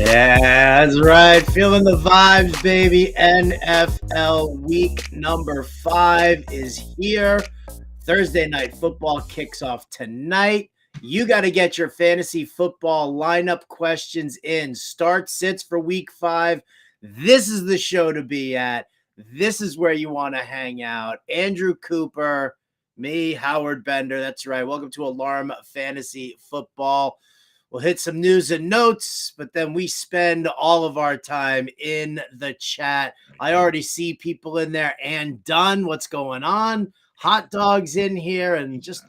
Yeah, that's right. Feeling the vibes, baby. NFL week number 5 is here. Thursday night football kicks off tonight. You got to get your fantasy football lineup questions in. Start sits for week 5. This is the show to be at. This is where you want to hang out. Andrew Cooper, me, Howard Bender. That's right. Welcome to Alarm Fantasy Football. We'll hit some news and notes, but then we spend all of our time in the chat. I already see people in there. And Dunn, what's going on? Hot dogs in here, and just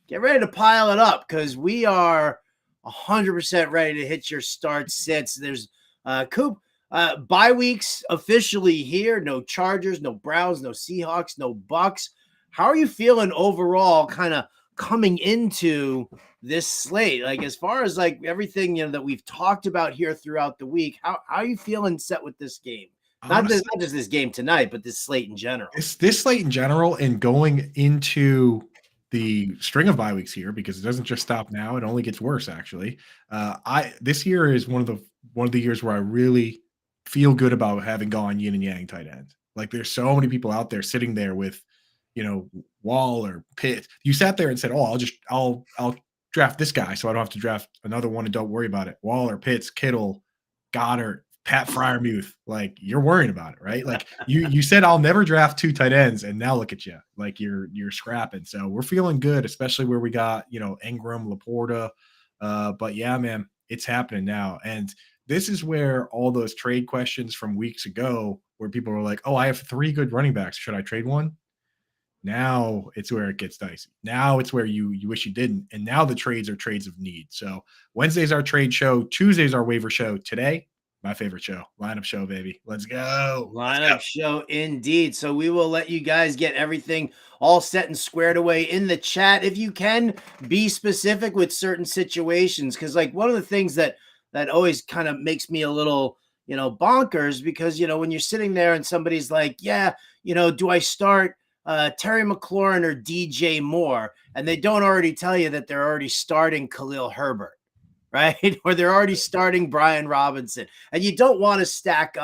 get ready to pile it up because we are 100% ready to hit your start sits. There's Coop bye weeks officially here. No Chargers, no Browns, no Seahawks, no Bucks. How are you feeling overall, kind of coming into this slate? Like, as far as like everything that we've talked about here throughout the week, how are you feeling set with this game? Not just this game tonight, but this slate in general. It's this slate in general, and going into the string of bye weeks here, because it doesn't just stop now; it only gets worse. Actually, this year is one of the years where I really feel good about having gone yin and yang tight end. Like, there's so many people out there sitting there with, Wall or Pitt. You sat there and said, "Oh, I'll draft this guy, so I don't have to draft another one and don't worry about it." Waller, Pitts, Kittle, Goddard, Pat Fryermuth, like, you're worrying about it, right? Like, you said I'll never draft 2 tight ends, and now look at you, like you're scrapping. So we're feeling good, especially where we got Ingram, Laporta. But yeah, man, it's happening now, and this is where all those trade questions from weeks ago, where people were like, "Oh, I have 3 good running backs. Should I trade one?" Now it's where it gets dicey. Now it's where you wish you didn't, and now the trades are trades of need. So Wednesday's our trade show. Tuesday's our waiver show. Today, my favorite show, lineup show, baby. Let's go. Lineup show indeed. So we will let you guys get everything all set and squared away in the chat. If you can be specific with certain situations, because like one of the things that always kind of makes me a little bonkers, because when you're sitting there and somebody's like, yeah, do I start Terry McLaurin or DJ Moore, and they don't already tell you that they're already starting Khalil Herbert, right? Or they're already starting Brian Robinson, and you don't want to stack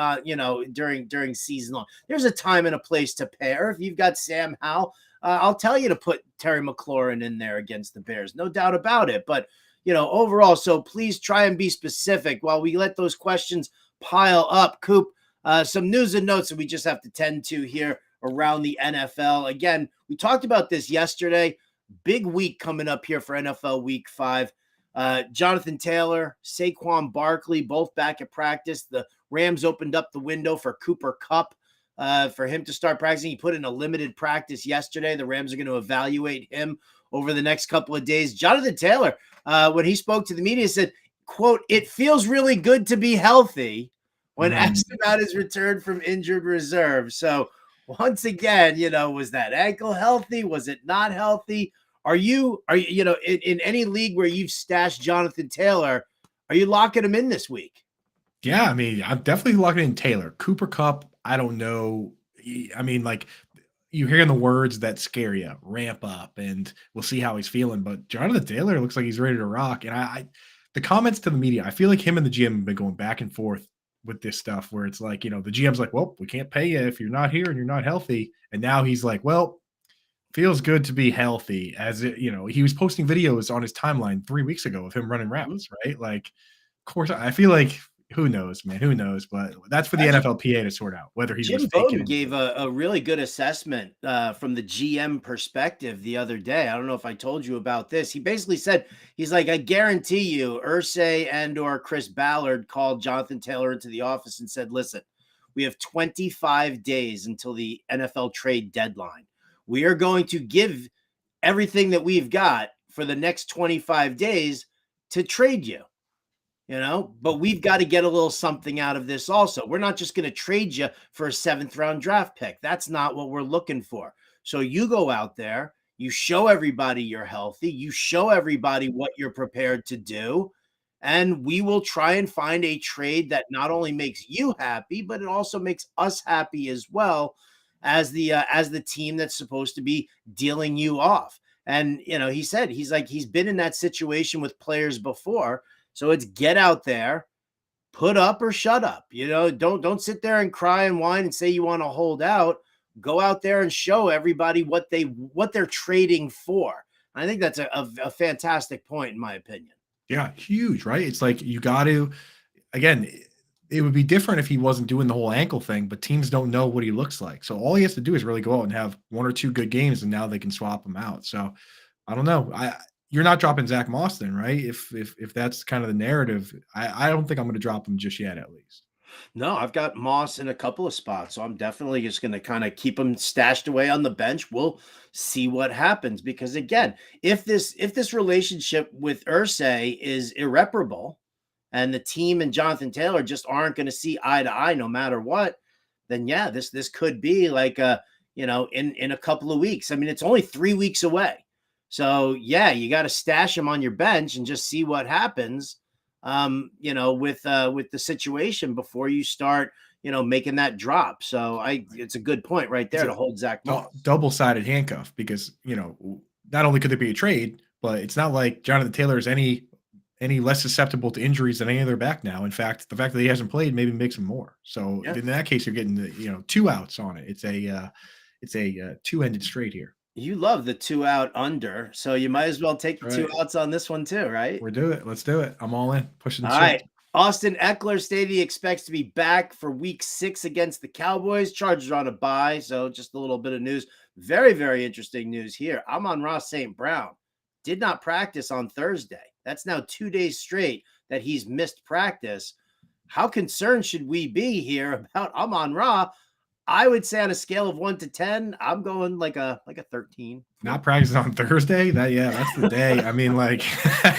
during season long. There's a time and a place to pair. If you've got Sam Howell, I'll tell you to put Terry McLaurin in there against the Bears, no doubt about it. But overall, so please try and be specific while we let those questions pile up. Coop, some news and notes that we just have to tend to here around the NFL. Again, we talked about this yesterday. Big week coming up here for NFL Week 5. Jonathan Taylor, Saquon Barkley, both back at practice. The Rams opened up the window for Cooper Kupp for him to start practicing. He put in a limited practice yesterday. The Rams are going to evaluate him over the next couple of days. Jonathan Taylor, when he spoke to the media, said, quote, "It feels really good to be healthy," when asked about his return from injured reserve. So once again, was that ankle healthy? Was it not healthy? Are you in any league where you've stashed Jonathan Taylor, are you locking him in this week? Yeah, I mean, I'm definitely locking in Taylor. Cooper Kupp, I don't know. I mean, like, you hearing the words that scare you, ramp up, and we'll see how he's feeling. But Jonathan Taylor looks like he's ready to rock. And the comments to the media, I feel like him and the GM have been going back and forth with this stuff, where it's like, the GM's like, "Well, we can't pay you if you're not here and you're not healthy." And now he's like, "Well, feels good to be healthy." As it, he was posting videos on his timeline 3 weeks ago of him running routes, right? Like, of course, I feel like, who knows, man? Who knows? But that's for the NFLPA to sort out whether he Jim was Bowden faking. gave a really good assessment from the GM perspective the other day. I don't know if I told you about this. He basically said, he's like, "I guarantee you, Irsay and or Chris Ballard called Jonathan Taylor into the office and said, 'Listen, we have 25 days until the NFL trade deadline. We are going to give everything that we've got for the next 25 days to trade you. But we've got to get a little something out of this also. We're not just going to trade you for a 7th round draft pick. That's not what we're looking for. So you go out there, you show everybody you're healthy, you show everybody what you're prepared to do, and we will try and find a trade that not only makes you happy, but it also makes us happy as well, as the team that's supposed to be dealing you off." And he said he's been in that situation with players before. So it's get out there, put up or shut up. Don't sit there and cry and whine and say you want to hold out. Go out there and show everybody what they're trading for. I think that's a fantastic point in my opinion. Yeah, huge, right? It's like you got to, again, it would be different if he wasn't doing the whole ankle thing, but teams don't know what he looks like. So all he has to do is really go out and have 1 or 2 good games, and now they can swap him out. So I don't know. You're not dropping Zach Moss then, right? If that's kind of the narrative, I don't think I'm going to drop him just yet, at least. No, I've got Moss in a couple of spots, so I'm definitely just going to kind of keep him stashed away on the bench. We'll see what happens because again, if this relationship with Irsay is irreparable, and the team and Jonathan Taylor just aren't going to see eye to eye no matter what, then yeah, this could be like in a couple of weeks. I mean, it's only 3 weeks away, so yeah, you got to stash him on your bench and just see what happens with the situation before you start, making that drop. So it's a good point right there to hold Zach Moss. Double-sided handcuff because, not only could there be a trade, but it's not like Jonathan Taylor is any less susceptible to injuries than any other back now. In fact, the fact that he hasn't played maybe makes him more. So in that case, you're getting the, 2 outs on it. It's a 2-ended straight here. You love the 2 out under, so you might as well take the 2 outs on this one too, right? We'll do it. Let's do it. I'm all in. Pushing the all right. Austin Eckler stated he expects to be back for week 6 against the Cowboys. Chargers are on a bye, so just a little bit of news. Very, very interesting news here. Amon-Ra St. Brown did not practice on Thursday. That's now 2 days straight that he's missed practice. How concerned should we be here about Amon-Ra? I would say on a scale of 1 to 10, I'm going like a 13. Not practicing on Thursday. That's the day. I mean, like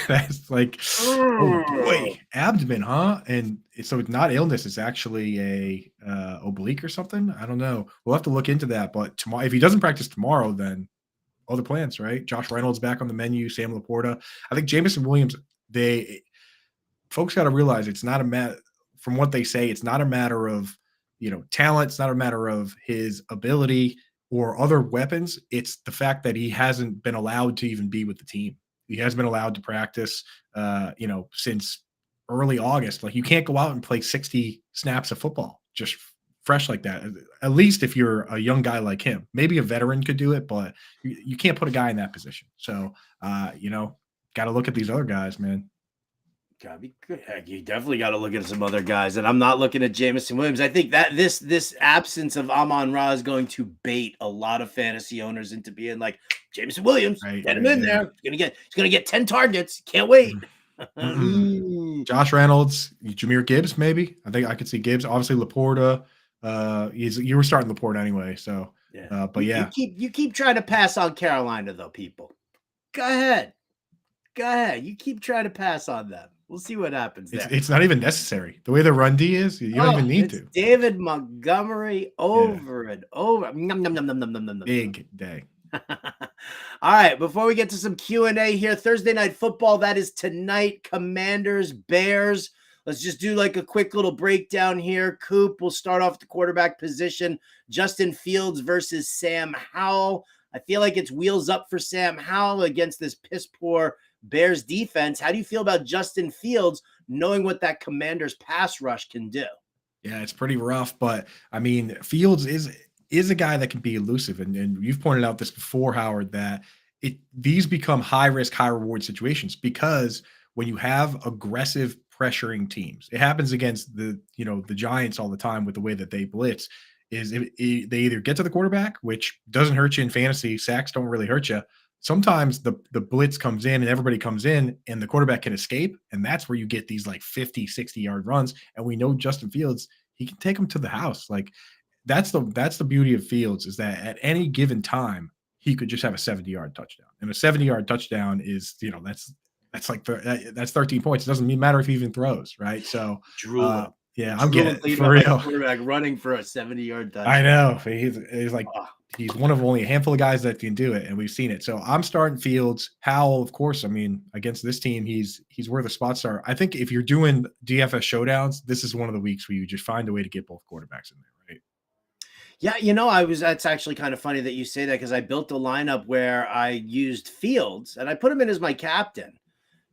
that's like, oh boy, abdomen, huh? And so it's not illness. It's actually a oblique or something. I don't know. We'll have to look into that. But tomorrow, if he doesn't practice tomorrow, then other plans, right? Josh Reynolds back on the menu. Sam Laporta. I think Jameson Williams. Folks got to realize it's not a matter. From what they say, it's not a matter of talent. It's not a matter of his ability or other weapons. It's the fact that he hasn't been allowed to even be with the team. He hasn't been allowed to practice, since early August. Like you can't go out and play 60 snaps of football just fresh like that. At least if you're a young guy like him, maybe a veteran could do it, but you can't put a guy in that position. So, got to look at these other guys, man. Gotta be good. Heck, you definitely got to look at some other guys, and I'm not looking at Jameson Williams. I think that this absence of Amon-Ra is going to bait a lot of fantasy owners into being like Jameson Williams. Get him in there. He's gonna get 10 targets. Can't wait. Josh Reynolds, Jahmyr Gibbs, maybe. I think I could see Gibbs. Obviously, Laporta. You were starting Laporta anyway, so yeah. But yeah, you keep trying to pass on Carolina though, people. Go ahead. You keep trying to pass on them. We'll see what happens there. It's not even necessary. The way the run D is, you don't even need to. David Montgomery over and over. Big day. All right, before we get to some Q&A here, Thursday Night Football, that is tonight. Commanders, Bears. Let's just do like a quick little breakdown here. Coop, we'll start off the quarterback position. Justin Fields versus Sam Howell. I feel like it's wheels up for Sam Howell against this piss-poor Bears defense. How do you feel about Justin Fields knowing what that Commanders pass rush can do? Yeah, it's pretty rough, but I mean, Fields is a guy that can be elusive, and you've pointed out this before, Howard, that these become high risk, high reward situations because when you have aggressive pressuring teams, it happens against the Giants all the time with the way that they blitz. They either get to the quarterback, which doesn't hurt you in fantasy. Sacks don't really hurt you. Sometimes the blitz comes in and everybody comes in and the quarterback can escape. And that's where you get these like 50, 60-yard runs. And we know Justin Fields, he can take them to the house. Like that's the beauty of Fields is that at any given time, he could just have a 70-yard touchdown. And a 70-yard touchdown is, that's 13 points. It doesn't matter if he even throws, right? So yeah, I'm getting it for real. Quarterback running for a 70-yard touchdown. I know. He's like he's one of only a handful of guys that can do it, and we've seen it. So I'm starting Fields. Howell, of course. I mean, against this team, he's where the spots are. I think if you're doing DFS showdowns, this is one of the weeks where you just find a way to get both quarterbacks in there, right? Yeah, that's actually kind of funny that you say that because I built a lineup where I used Fields and I put him in as my captain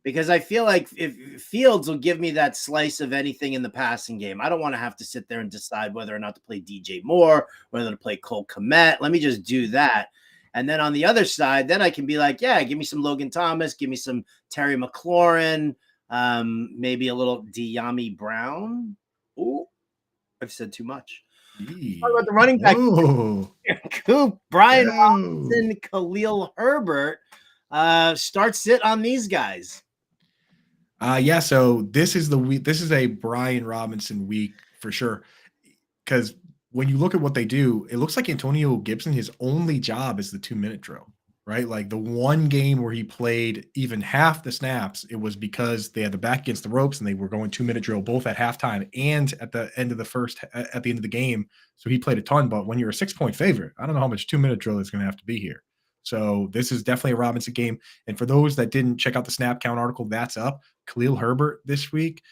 because I feel like if Fields will give me that slice of anything in the passing game, I don't want to have to sit there and decide whether or not to play DJ Moore, whether to play Cole Kmet. Let me just do that. And then on the other side, then I can be like, yeah, give me some Logan Thomas, give me some Terry McLaurin, maybe a little De'Ami Brown. Ooh, I've said too much. Talk about the running back. Coop, Brian Robinson, Khalil Herbert. Start sit on these guys. Yeah, so this is the week. This is a Brian Robinson week for sure. Because when you look at what they do, it looks like Antonio Gibson, his only job is the 2-minute drill, right? Like the one game where he played even half the snaps, it was because they had the back against the ropes and they were going 2-minute drill both at halftime and at the end of the game. So he played a ton. But when you're a 6-point favorite, I don't know how much 2-minute drill is going to have to be here. So this is definitely a Robinson game. And for those that didn't check out the snap count article, that's up. Khalil Herbert this week.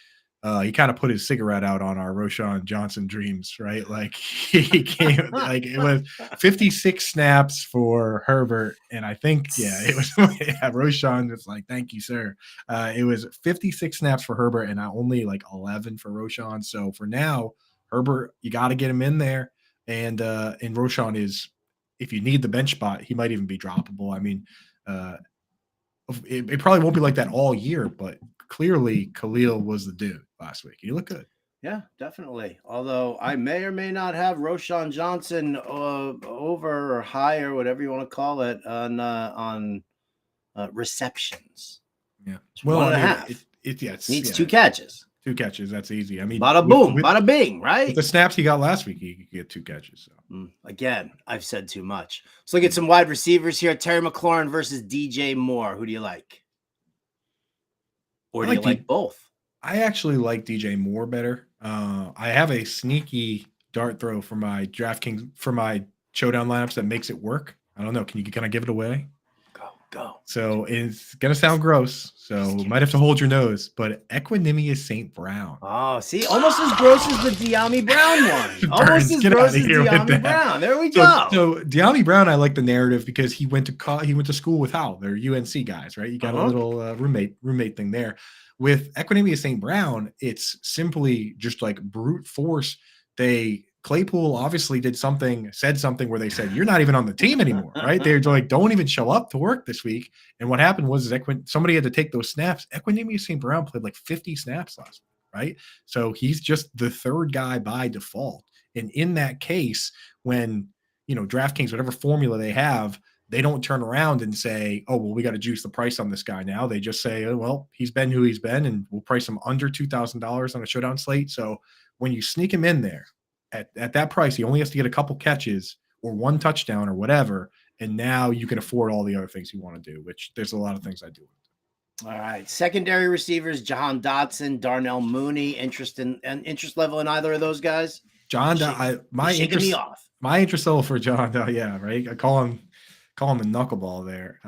He kind of put his cigarette out on our Roshan Johnson dreams, right? Like he came, like it was 56 snaps for Herbert, and I think it was Roshan was like, "Thank you, sir." It was 56 snaps for Herbert, and only like 11 for Roshan. So for now, Herbert, you got to get him in there, and Roshan is, if you need the bench spot, he might even be droppable. I mean, it probably won't be like that all year, but clearly Khalil was the dude last week. He looked good. Yeah, definitely. Although I may or may not have Roshan Johnson over or higher, whatever you want to call it, on receptions. Yeah. Well, 1.5. It needs 2 catches. 2 catches. That's easy. I mean, bada boom, bada bing, right? With the snaps he got last week, he could get 2 catches. So. Again, I've said too much. Let's look at some wide receivers here. Terry McLaurin versus DJ Moore. Who do you like? Or do you like both? I actually like DJ Moore better. I have a sneaky dart throw for my DraftKings for my showdown lineups that makes it work. I don't know. Can I give it away? Go. So it's gonna sound gross. So might have to hold your nose. But Equanimous St. Brown. Oh, see, almost as gross as the De'Ami Brown one. Almost as gross as De'Ami Brown. There we go. So De'Ami Brown, I like the narrative because he went to school with Howell. They're UNC guys, right? You got a little roommate thing there. With Equanimous St. Brown, it's simply just like brute force. Claypool obviously said something where they said, you're not even on the team anymore, right? They're like, don't even show up to work this week. And what happened was somebody had to take those snaps. Equanimous St. Brown played like 50 snaps last week, right? So he's just the third guy by default. And in that case, when, DraftKings, whatever formula they have, they don't turn around and say, oh, well, we got to juice the price on this guy now. They just say, oh, well, he's been who he's been, and we'll price him under $2,000 on a showdown slate. So when you sneak him in there at that price, he only has to get a couple catches or 1 touchdown or whatever. And now you can afford all the other things you want to do, which there's a lot of things I do. All right. Secondary receivers, Jahan Dotson, Darnell Mooney, interest level in either of those guys? My interest level for John, yeah, right. I call him a knuckleball there.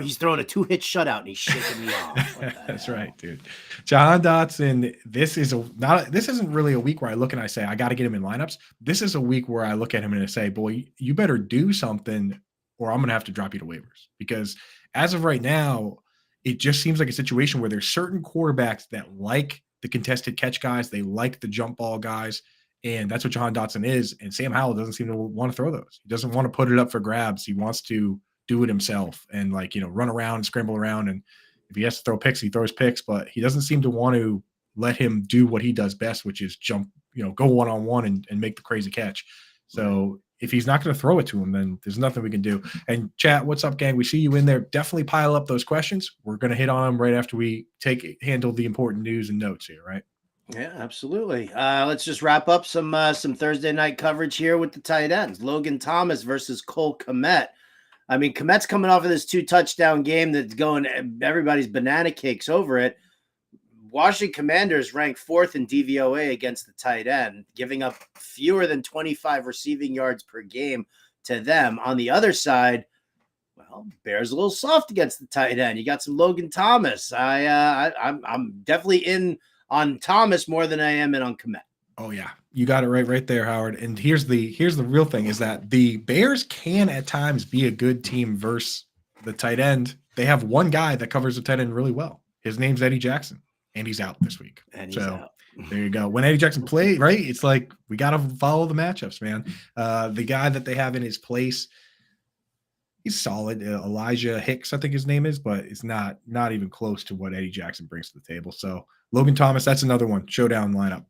He's throwing a 2-hit shutout and he's shaking me off. That's right, dude. Jahan Dotson. This isn't really a week where I look and I say I got to get him in lineups. This is a week where I look at him and I say, boy, you better do something, or I'm going to have to drop you to waivers, because as of right now, it just seems like a situation where there's certain quarterbacks that like the contested catch guys, they like the jump ball guys. And that's what Jahan Dotson is. And Sam Howell doesn't seem to want to throw those. He doesn't want to put it up for grabs. He wants to do it himself and run around and scramble around. And if he has to throw picks, he throws picks, but he doesn't seem to want to let him do what he does best, which is jump, go one-on-one and make the crazy catch. So if he's not going to throw it to him, then there's nothing we can do. And chat, what's up, gang? We see you in there. Definitely pile up those questions. We're going to hit on them right after we handle the important news and notes here, right? Yeah, absolutely. Let's just wrap up some Thursday night coverage here with the tight ends. Logan Thomas versus Cole Kmet. I mean, Kmet's coming off of this 2-touchdown game that's going, everybody's banana cakes over it. Washington Commanders ranked 4th in DVOA against the tight end, giving up fewer than 25 receiving yards per game to them. On the other side, well, Bears a little soft against the tight end. You got some Logan Thomas. I'm definitely in on Thomas more than I am in on Kmet. Oh yeah, you got it right there, Howard. And here's the real thing is that the Bears can at times be a good team versus the tight end, they have one guy that covers the tight end really well. His name's Eddie Jackson, and he's out this week. And he's out. There you go. When Eddie Jackson played, right? It's like we got to follow the matchups, man. The guy that they have in his place, he's solid. Elijah Hicks, I think his name is, but it's not even close to what Eddie Jackson brings to the table. So Logan Thomas, that's another one. Showdown lineup.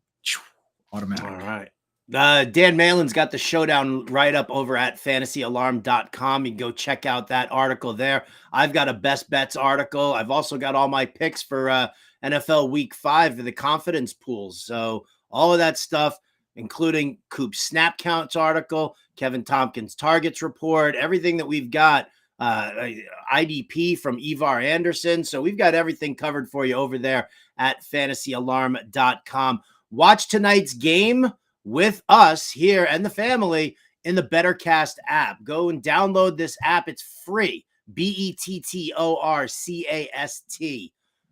Automatic. All right. Dan Malin's got the showdown right up over at fantasyalarm.com. You can go check out that article there. I've got a best bets article. I've also got all my picks for NFL week 5 for the confidence pools. So all of that stuff, including Coop's snap counts article, Kevin Tompkins targets report, everything that we've got, IDP from Ivar Anderson. So we've got everything covered for you over there at fantasyalarm.com. Watch tonight's game with us here and the family in the BetterCast app. Go and download this app. It's free. BETTORCAST.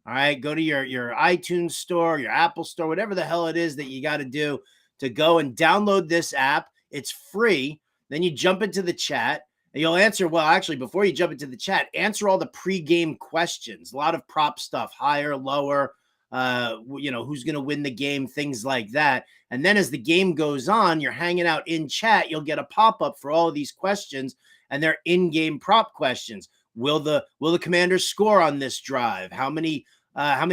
All right. Go to your iTunes store, your Apple store, whatever the hell it is that you got to do to go and download this app. It's free. Then you jump into the chat and you'll answer. Well, actually, before you jump into the chat, answer all the pregame questions. A lot of prop stuff, higher, lower, who's going to win the game, things like that. And then as the game goes on, you're hanging out in chat, you'll get a pop-up for all of these questions, and they're in-game prop questions. Will the Commanders score on this drive? How many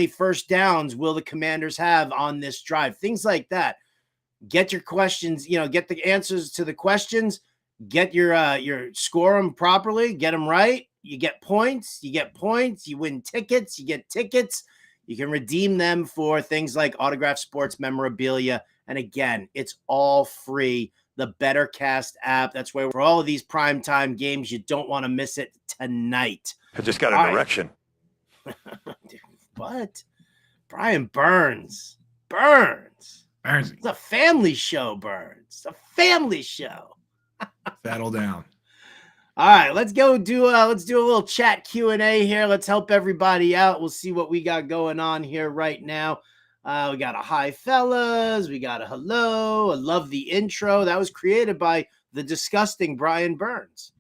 first downs will the Commanders have on this drive? Things like that. Get your questions, get the answers to the questions, get your score them properly, get them right. You get points, you win tickets, you get tickets. You can redeem them for things like autographed sports memorabilia. And again, it's all free. The BetterCast app. That's where for all of these primetime games, you don't want to miss it tonight. I just got an erection. What? Brian Burns. Burns. It's a family show, Burns. It's a family show. Settle down. All right, let's do a little chat Q&A here. Let's help everybody out. We'll see what we got going on here right now. We got a hi, fellas. We got a hello. I love the intro. That was created by the disgusting Brian Burns.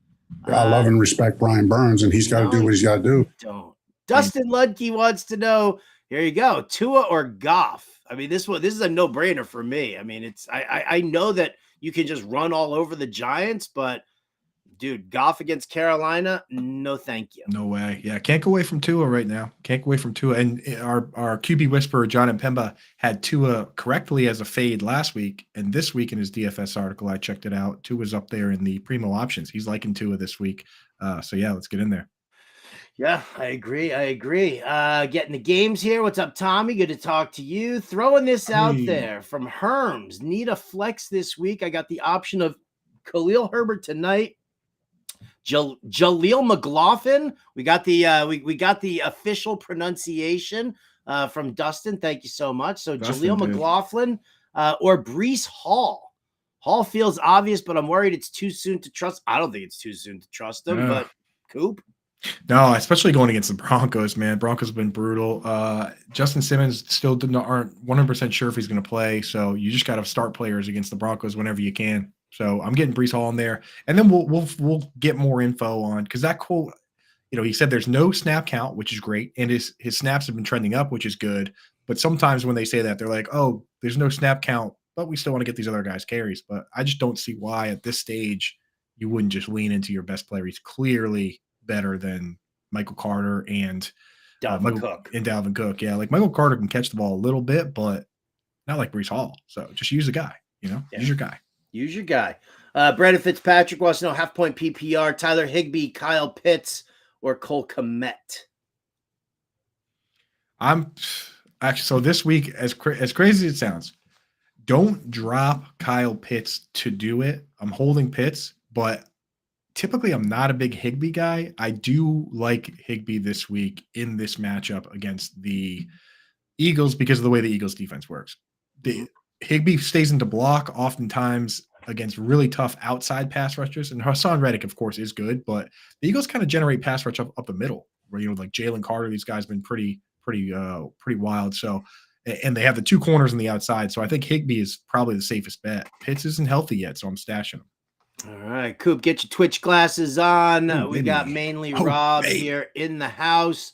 I love and respect Brian Burns, and he's got to do what he's got to do. Don't. Dustin Ludke wants to know, here you go, Tua or Goff? I mean, this is a no-brainer for me. I mean, I know that you can just run all over the Giants, but dude, Goff against Carolina, no thank you. No way. Yeah, can't go away from Tua right now. Can't go away from Tua. And our QB whisperer, John Mpemba, had Tua correctly as a fade last week. And this week in his DFS article, I checked it out. Tua's up there in the primo options. He's liking Tua this week. So, yeah, let's get in there. Yeah, I agree. Getting the games here. What's up, Tommy? Good to talk to you. Throwing this out there from Herms. Need a flex this week. I got the option of Khalil Herbert tonight. Jaleel McLaughlin. We got the official pronunciation from Dustin. Thank you so much. So Dustin, Jaleel McLaughlin or Breece Hall. Hall feels obvious, but I'm worried it's too soon to trust. I don't think it's too soon to trust him, but Coop. No, especially going against the Broncos, man. Broncos have been brutal. Justin Simmons still aren't 100% sure if he's going to play, so you just got to start players against the Broncos whenever you can. So I'm getting Breece Hall in there, and then we'll get more info on, because that quote, he said there's no snap count, which is great, and his snaps have been trending up, which is good. But sometimes when they say that, they're like, oh, there's no snap count, but we still want to get these other guys carries. But I just don't see why at this stage you wouldn't just lean into your best player. He's clearly better than Michael Carter and Dalvin Cook. Yeah, like Michael Carter can catch the ball a little bit, but not like Breece Hall. So just use a guy, use your guy. Use your guy. Brandon Fitzpatrick wants to know half point PPR, Tyler Higbee, Kyle Pitts, or Cole Kmet. So this week, as crazy as it sounds, don't drop Kyle Pitts to do it. I'm holding Pitts, but typically I'm not a big Higbee guy. I do like Higbee this week in this matchup against the Eagles because of the way the Eagles defense works. Higbee stays into block oftentimes against really tough outside pass rushers. And Hassan Reddick, of course, is good, but the Eagles kind of generate pass rush up the middle where, like Jalen Carter, these guys have been pretty wild. So, and they have the two corners on the outside. So I think Higbee is probably the safest bet. Pitts isn't healthy yet, so I'm stashing him. All right, Coop, get your Twitch glasses on. Ooh, We got baby. mainly Oh, Rob baby. here in the house.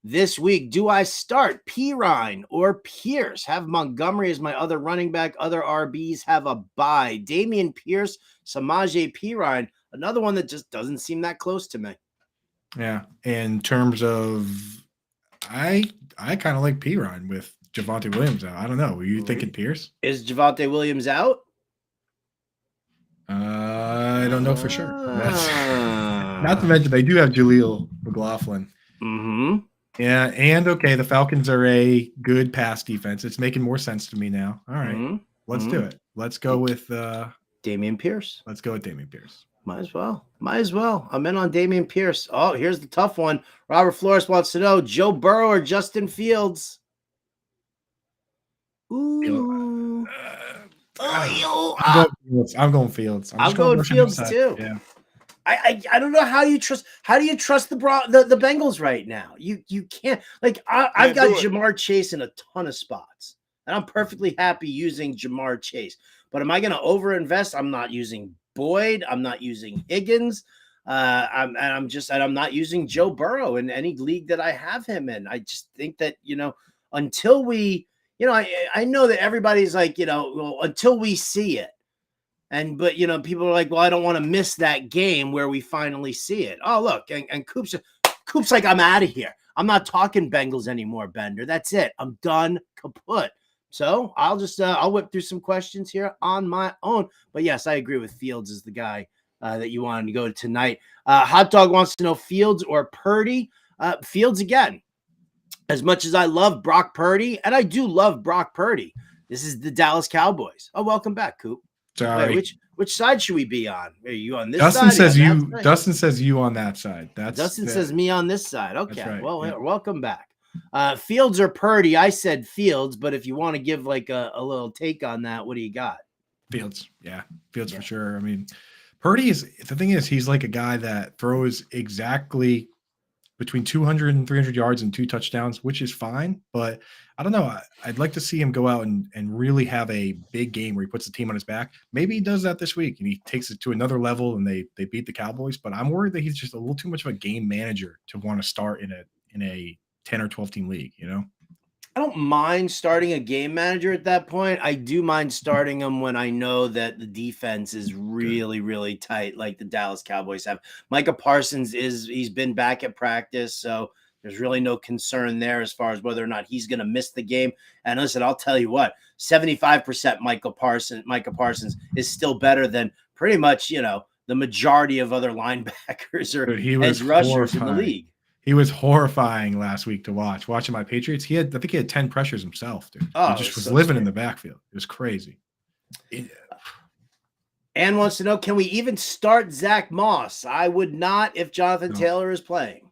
This week, do I start Pirine or Pierce? Have Montgomery as my other running back. Other RBs have a bye. Damian Pierce, Samaje Pirine, another one that just doesn't seem that close to me. Yeah. In terms of, I kind of like Pirine with Javonte Williams out. I don't know. Were you thinking Pierce? Is Javonte Williams out? I don't know for sure. That's not to mention they do have Jaleel McLaughlin. Mm-hmm. Yeah, and okay, the Falcons are a good pass defense. It's making more sense to me now. All right, let's do it. Let's go with Damian Pierce. Let's go with Damian Pierce. Might as well. I'm in on Damian Pierce. Oh, here's the tough one. Robert Flores wants to know Joe Burrow or Justin Fields. Ooh. I'm going Fields. I'm going Fields too. Yeah. I don't know how you trust the Bengals right now. You can't, like, I've got Jamar Chase in a ton of spots, and I'm perfectly happy using Jamar Chase. But am I going to overinvest? I'm not using Boyd. I'm not using Higgins. I'm not using Joe Burrow in any league that I have him in. I just think that, until we, I know that everybody's like, well, until we see it. But people are like, well, I don't want to miss that game where we finally see it. Oh, look, and Coop's like, I'm out of here. I'm not talking Bengals anymore, Bender. That's it. I'm done, kaput. So I'll just I'll whip through some questions here on my own. But yes, I agree with Fields as the guy that you wanted to go to tonight. Hot Dog wants to know Fields or Purdy. Fields again. As much as I love Brock Purdy, and I do love Brock Purdy, this is the Dallas Cowboys. Oh, welcome back, Coop. Sorry. Wait, which side should we be on? Are you on this Dustin side? Dustin says you on that side. Dustin says me on this side. Okay. Right. Well, welcome back. Fields or Purdy? I said Fields, but if you want to give like a little take on that, what do you got? Fields. Yeah. Fields for sure. I mean, Purdy the thing is, he's like a guy that throws exactly between 200 and 300 yards and 2 touchdowns, which is fine. But I don't know. I'd like to see him go out and really have a big game where he puts the team on his back. Maybe he does that this week and he takes it to another level and they beat the Cowboys. But I'm worried that he's just a little too much of a game manager to want to start in a 10 or 12 team league, I don't mind starting a game manager at that point. I do mind starting him when I know that the defense is really, really tight, like the Dallas Cowboys have. Micah Parsons he's been back at practice, so there's really no concern there as far as whether or not he's going to miss the game. And listen, I'll tell you what, 75% Micah Parsons is still better than pretty much, the majority of other linebackers or edge rushers in the league. He was horrifying last week to watch. Watching my Patriots, I think he had 10 pressures himself, dude. Oh, he just was living in the backfield. It was crazy. Ann wants to know, can we even start Zach Moss? I would not if Jonathan Taylor is playing.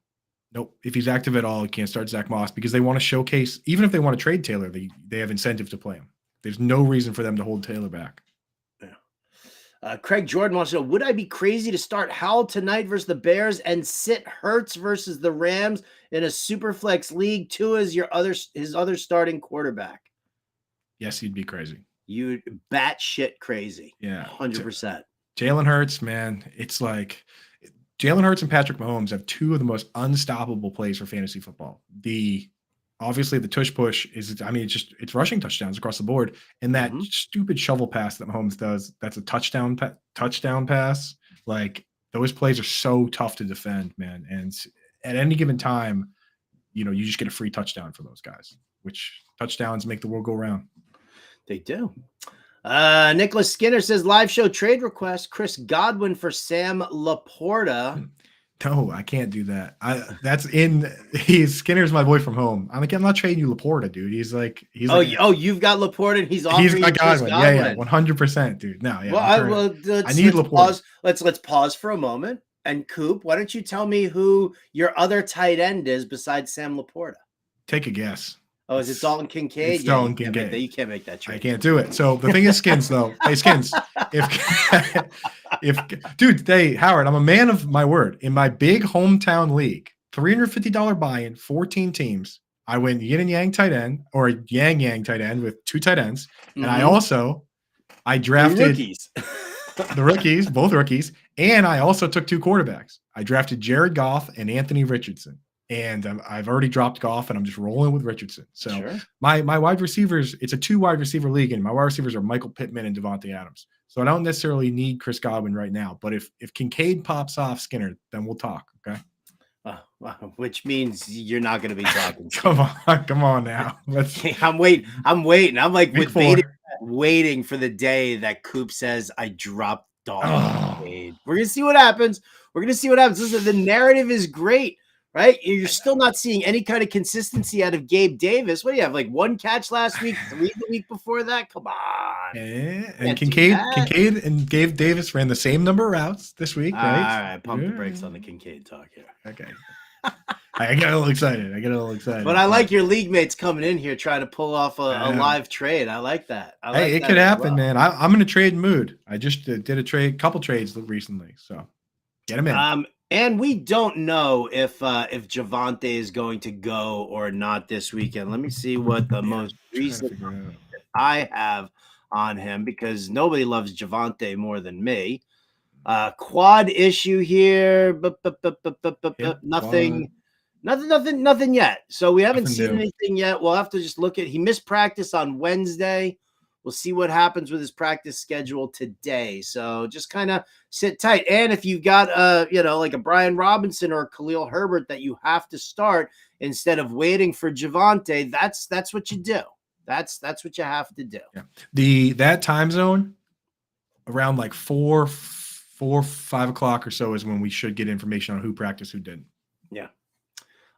Nope. If he's active at all, you can't start Zach Moss because they want to showcase, even if they want to trade Taylor, they have incentive to play him. There's no reason for them to hold Taylor back. Craig Jordan wants to know, would I be crazy to start Howell tonight versus the Bears and sit Hurts versus the Rams in a super flex league? Tua is his other starting quarterback. Yes, you'd be crazy. You'd batshit crazy. Yeah. 100%. Jalen Hurts, man, it's like Jalen Hurts and Patrick Mahomes have 2 of the most unstoppable plays for fantasy football. Obviously, the tush push it's rushing touchdowns across the board. And that stupid shovel pass that Mahomes does, that's a touchdown pass. Like, those plays are so tough to defend, man. And at any given time, you just get a free touchdown for those guys, which touchdowns make the world go round. They do. Nicholas Skinner says, live show trade request, Chris Godwin for Sam Laporta. No, I can't do that. Skinner's my boy from home. I'm not trading you Laporta, dude. You've got Laporta and he's offering you Chris Godwin. Yeah, 100%, dude. No, yeah. I need Laporta. Let's pause for a moment. And Coop, why don't you tell me who your other tight end is besides Sam Laporta? Take a guess. Oh, is it Dalton Kincaid? It's Dalton Kincaid. You can't make that trade. I can't do it. So the thing is, Skins, though. Hey, Skins, Howard, I'm a man of my word. In my big hometown league, $350 buy-in, 14 teams. I went yin and yang tight end, or yang tight end with 2 tight ends, and I drafted rookies. the rookies, both rookies, and I also took 2 quarterbacks. I drafted Jared Goff and Anthony Richardson, and I've already dropped Goff, and I'm just rolling with Richardson. So Sure. my wide receivers, it's a 2 wide receiver league, and my wide receivers are Michael Pittman and Devontae Adams. So I don't necessarily need Chris Godwin right now, but if Kincaid pops off Skinner, then we'll talk. Okay. Which means you're not going to be talking. Come on now. I'm waiting. I'm like Week with 4. bated breath, waiting for the day that Coop says I dropped Dalton. Oh. We're gonna see what happens. Listen, the narrative is great, right? You're still not seeing any kind of consistency out of Gabe Davis. What do you have? Like 1 catch last week, 3 the week before that? Come on. And Kincaid and Gabe Davis ran the same number of routes this week, right? All right, pump the brakes on the Kincaid talk here. Okay. I get a little excited. But I like your league mates coming in here trying to pull off a live trade. I like that. It could happen, man. I'm in a trade mood. I just did a couple trades recently, so get them in. And we don't know if Javonte is going to go or not this weekend. Let me see what the most recent I have on him, because nobody loves Javonte more than me. Quad issue here, nothing yet. So we haven't seen anything yet. We'll have to just look at. He missed practice on Wednesday. We'll see what happens with his practice schedule today. So just kind of sit tight. And if you've got like a Brian Robinson or a Khalil Herbert that you have to start instead of waiting for Javonte, that's what you do. That's what you have to do. Yeah. That time zone around like 4, 5 o'clock or so is when we should get information on who practiced, who didn't. Yeah.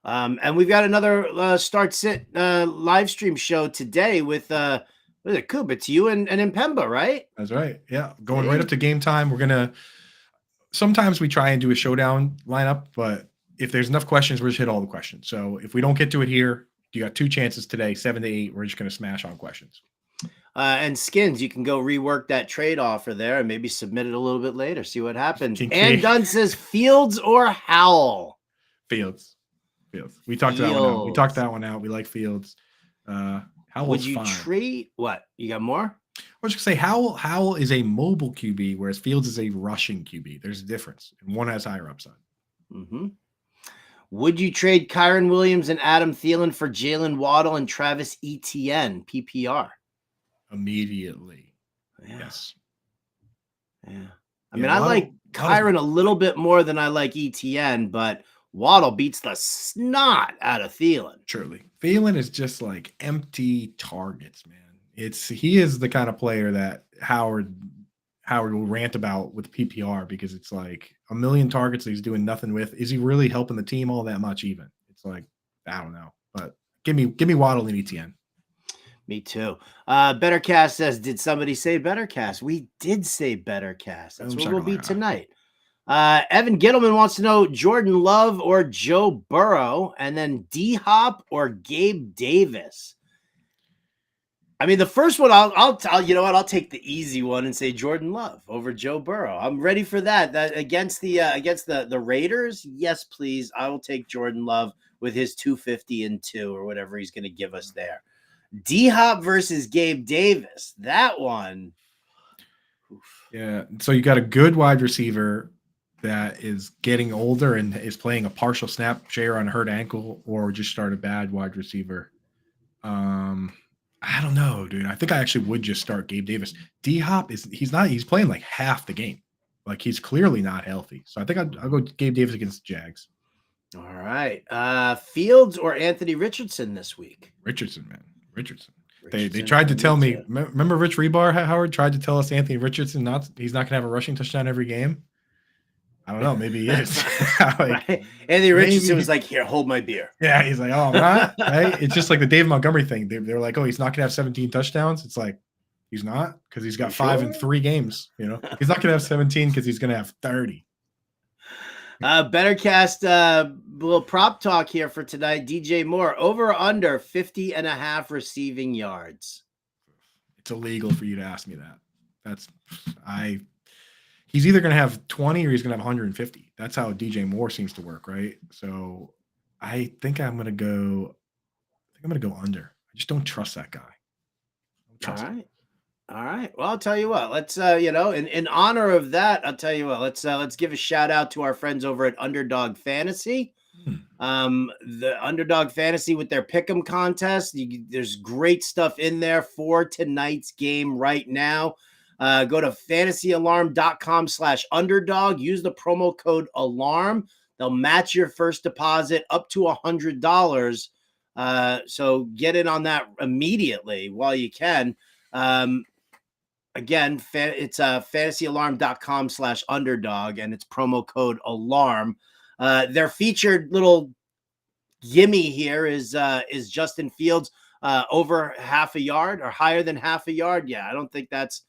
And we've got another start sit live stream show today with what is it, Coop? It's you and Impemba, right? That's right. Yeah. Going right up to game time. Sometimes we try and do a showdown lineup, but if there's enough questions, we'll just hit all the questions. So if we don't get to it here, you got 2 chances today, 7 to 8. We're just going to smash on questions. And Skins, you can go rework that trade offer there and maybe submit it a little bit later. See what happens. And Dunn says Fields or Howell. Fields. We talked that one out. We like Fields. Howell's would you fine. trade what? You got more? I was just gonna say Howell is a mobile QB, whereas Fields is a rushing QB. There's a difference, and one has higher upside. Mm-hmm. Would you trade Kyron Williams and Adam Thielen for Jalen Waddle and Travis Etienne PPR? Immediately. Yeah. Yes. Yeah. I like Kyron a little bit more than I like Etienne, but Waddle beats the snot out of Thielen. Truly. Thielen is just like empty targets, man. He is the kind of player that Howard will rant about with PPR, because it's like a million targets that he's doing nothing with. Is he really helping the team all that much even? It's like, I don't know. But give me Waddle and Etienne. Me too. Bettercast says, did somebody say Bettercast? We did say Bettercast. That's what we'll be tonight. Evan Gittleman wants to know Jordan Love or Joe Burrow, and then D-Hop or Gabe Davis. I mean, the first one, I'll you know what? I'll take the easy one and say Jordan Love over Joe Burrow. I'm ready for that. That against the Raiders, yes, please. I will take Jordan Love with his 250 and 2 or whatever he's going to give us there. D-Hop versus Gabe Davis. That one. Oof. Yeah. So you got a good wide receiver that is getting older and is playing a partial snap share on a hurt ankle, or just start a bad wide receiver. I don't know, dude. I think I actually would just start Gabe Davis. D-Hop he's playing like half the game. Like, he's clearly not healthy. So I think I'll go Gabe Davis against the Jags. All right. Fields or Anthony Richardson this week? Richardson, man. Richardson. They tried to tell me. Remember Rich Rebar, Howard, tried to tell us Anthony Richardson he's not going to have a rushing touchdown every game? I don't know. Maybe he is. Right. Anthony Richardson was like, here, hold my beer. Yeah, he's like, oh, I'm not. Right? It's just like the David Montgomery thing. They were like, oh, he's not going to have 17 touchdowns. It's like, he's not, because he's got 5 in 3 games. He's not going to have 17 because he's going to have 30. Bettercast, little prop talk here for tonight. DJ Moore, over or under 50.5 receiving yards. It's illegal for you to ask me that. He's either going to have 20 or he's going to have 150. That's how DJ Moore seems to work, right? So I think I'm going to go under. I just don't trust that guy. All right. All right. Well, I'll tell you what. Let's in honor of that, I'll tell you what. Let's give a shout out to our friends over at Underdog Fantasy. Hmm. The Underdog Fantasy with their pick'em contest. There's great stuff in there for tonight's game right now. Go to fantasyalarm.com/underdog. Use the promo code ALARM. They'll match your first deposit up to $100. So get in on that immediately while you can. Again, it's fantasyalarm.com/underdog, and it's promo code ALARM. Their featured little gimme here is Justin Fields over half a yard or higher than half a yard. Yeah, I don't think that's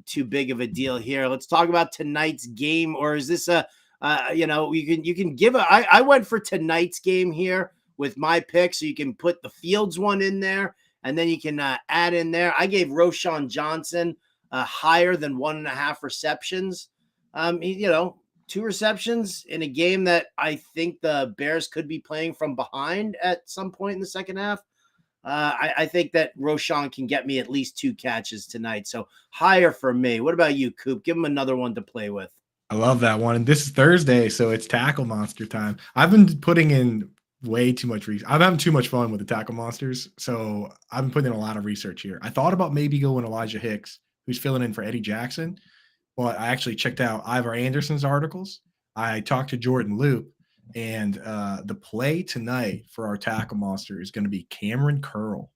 too big of a deal here. Let's talk about tonight's game, or is this you can give I went for tonight's game here with my pick, so you can put the Fields one in there. And then you can add in there. I gave Roschon Johnson higher than 1.5 receptions. 2 receptions in a game that I think the Bears could be playing from behind at some point in the second half. I think that Roschon can get me at least 2 catches tonight. So higher for me. What about you, Coop? Give him another one to play with. I love that one. And this is Thursday, so it's tackle monster time. I've been putting in way too much research. I'm having too much fun with the tackle monsters, so I've been putting in a lot of research here. I thought about maybe going Elijah Hicks, who's filling in for Eddie Jackson, but I actually checked out Ivor Anderson's articles. I talked to Jordan Loop, and the play tonight for our tackle monster is going to be Cameron Curl,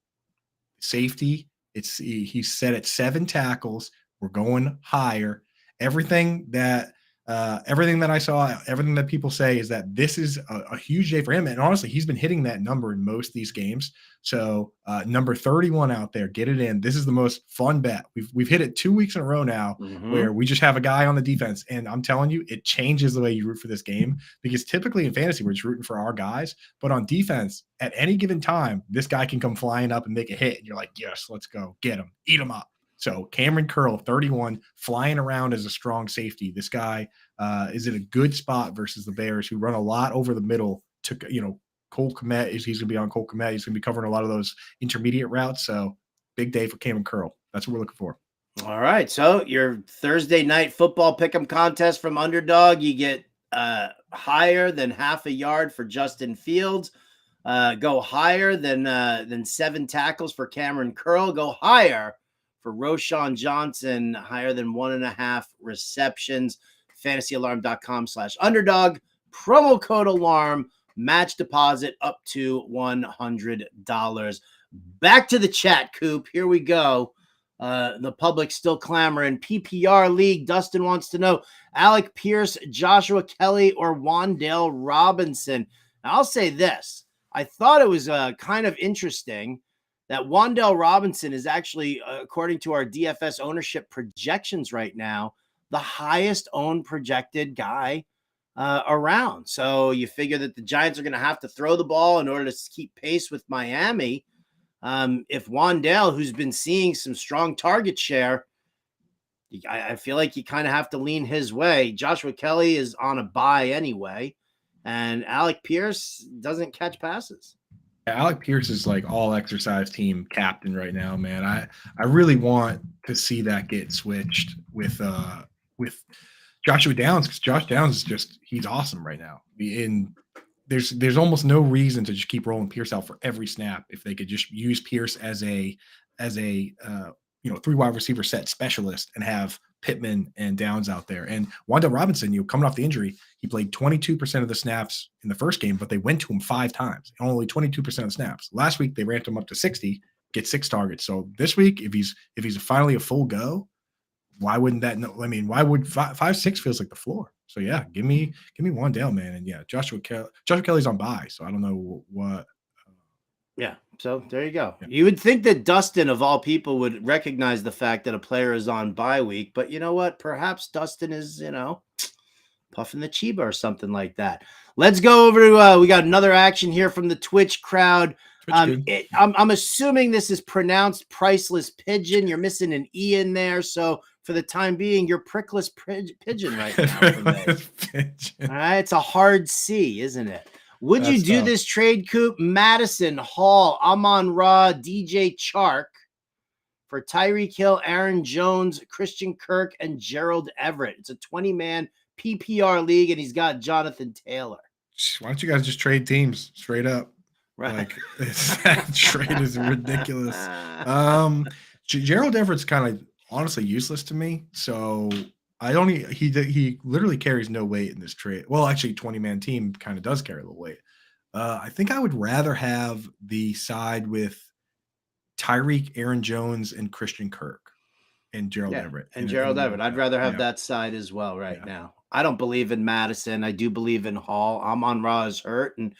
safety. He's set at 7 tackles. We're going higher. Everything that I saw, everything that people say is that this is a huge day for him. And honestly, he's been hitting that number in most of these games. So number 31 out there, get it in. This is the most fun bet. We've hit it 2 weeks in a row now where we just have a guy on the defense. And I'm telling you, it changes the way you root for this game, because typically in fantasy, we're just rooting for our guys. But on defense, at any given time, this guy can come flying up and make a hit. And you're like, yes, let's go. Get him. Eat him up. So Cameron Curl, 31, flying around as a strong safety. This guy is in a good spot versus the Bears, who run a lot over the middle. Cole Kmet, he's going to be on Cole Kmet. He's going to be covering a lot of those intermediate routes. So big day for Cameron Curl. That's what we're looking for. All right. So your Thursday night football pick'em contest from Underdog, you get higher than half a yard for Justin Fields. Go higher than 7 tackles for Cameron Curl. Go higher for Roschon Johnson, higher than 1.5 receptions. FantasyAlarm.com/underdog. Promo code ALARM. Match deposit up to $100. Back to the chat, Coop. Here we go. The public's still clamoring. PPR league. Dustin wants to know Alec Pierce, Joshua Kelly, or Wan'Dale Robinson. Now, I'll say this. I thought it was kind of interesting that Wan'Dale Robinson is actually, according to our DFS ownership projections right now, the highest owned projected guy around. So you figure that the Giants are going to have to throw the ball in order to keep pace with Miami. If Wan'Dale, who's been seeing some strong target share, I feel like you kind of have to lean his way. Joshua Kelly is on a bye anyway, and Alec Pierce doesn't catch passes. Alec Pierce is like all exercise team captain right now, man. I really want to see that get switched with Joshua Downs, because Josh Downs is he's awesome right now. There's almost no reason to just keep rolling Pierce out for every snap if they could just use Pierce as a 3 wide receiver set specialist and have Pittman and Downs out there. And Wan'Dale Robinson, coming off the injury, he played 22% of the snaps in the first game, but they went to him 5 times, only 22% of the snaps. Last week they ramped him up to 60, get 6 targets. So this week, if he's finally a full go, why wouldn't that? I mean, why would 5-6 feels like the floor? So yeah, give me Wan'Dale, man, and yeah, Joshua Kelly's on bye, so I don't know what. Yeah, so there you go. Yeah. You would think that Dustin, of all people, would recognize the fact that a player is on bye week, but you know what? Perhaps Dustin is, puffing the Chiba or something like that. Let's go over to we got another action here from the Twitch crowd. I'm assuming this is pronounced Priceless Pigeon. You're missing an E in there, so for the time being, you're Prickless Pigeon right now. All right, it's a hard C, isn't it? Would you do this trade, Coop? Madison, Hall, Amon Ra, DJ Chark for Tyreek Hill, Aaron Jones, Christian Kirk, and Gerald Everett. It's a 20-man PPR league, and he's got Jonathan Taylor. Why don't you guys just trade teams straight up? Right. Like that trade is ridiculous. Gerald Everett's kind of honestly useless to me. So he literally carries no weight in this trade. Well, actually, 20-man team kind of does carry a little weight. I think I would rather have the side with Tyreek, Aaron Jones, and Christian Kirk and Gerald Everett. And Gerald Everett. I'd rather have that side as well now. I don't believe in Madison. I do believe in Hall. Amon-Ra is hurt. And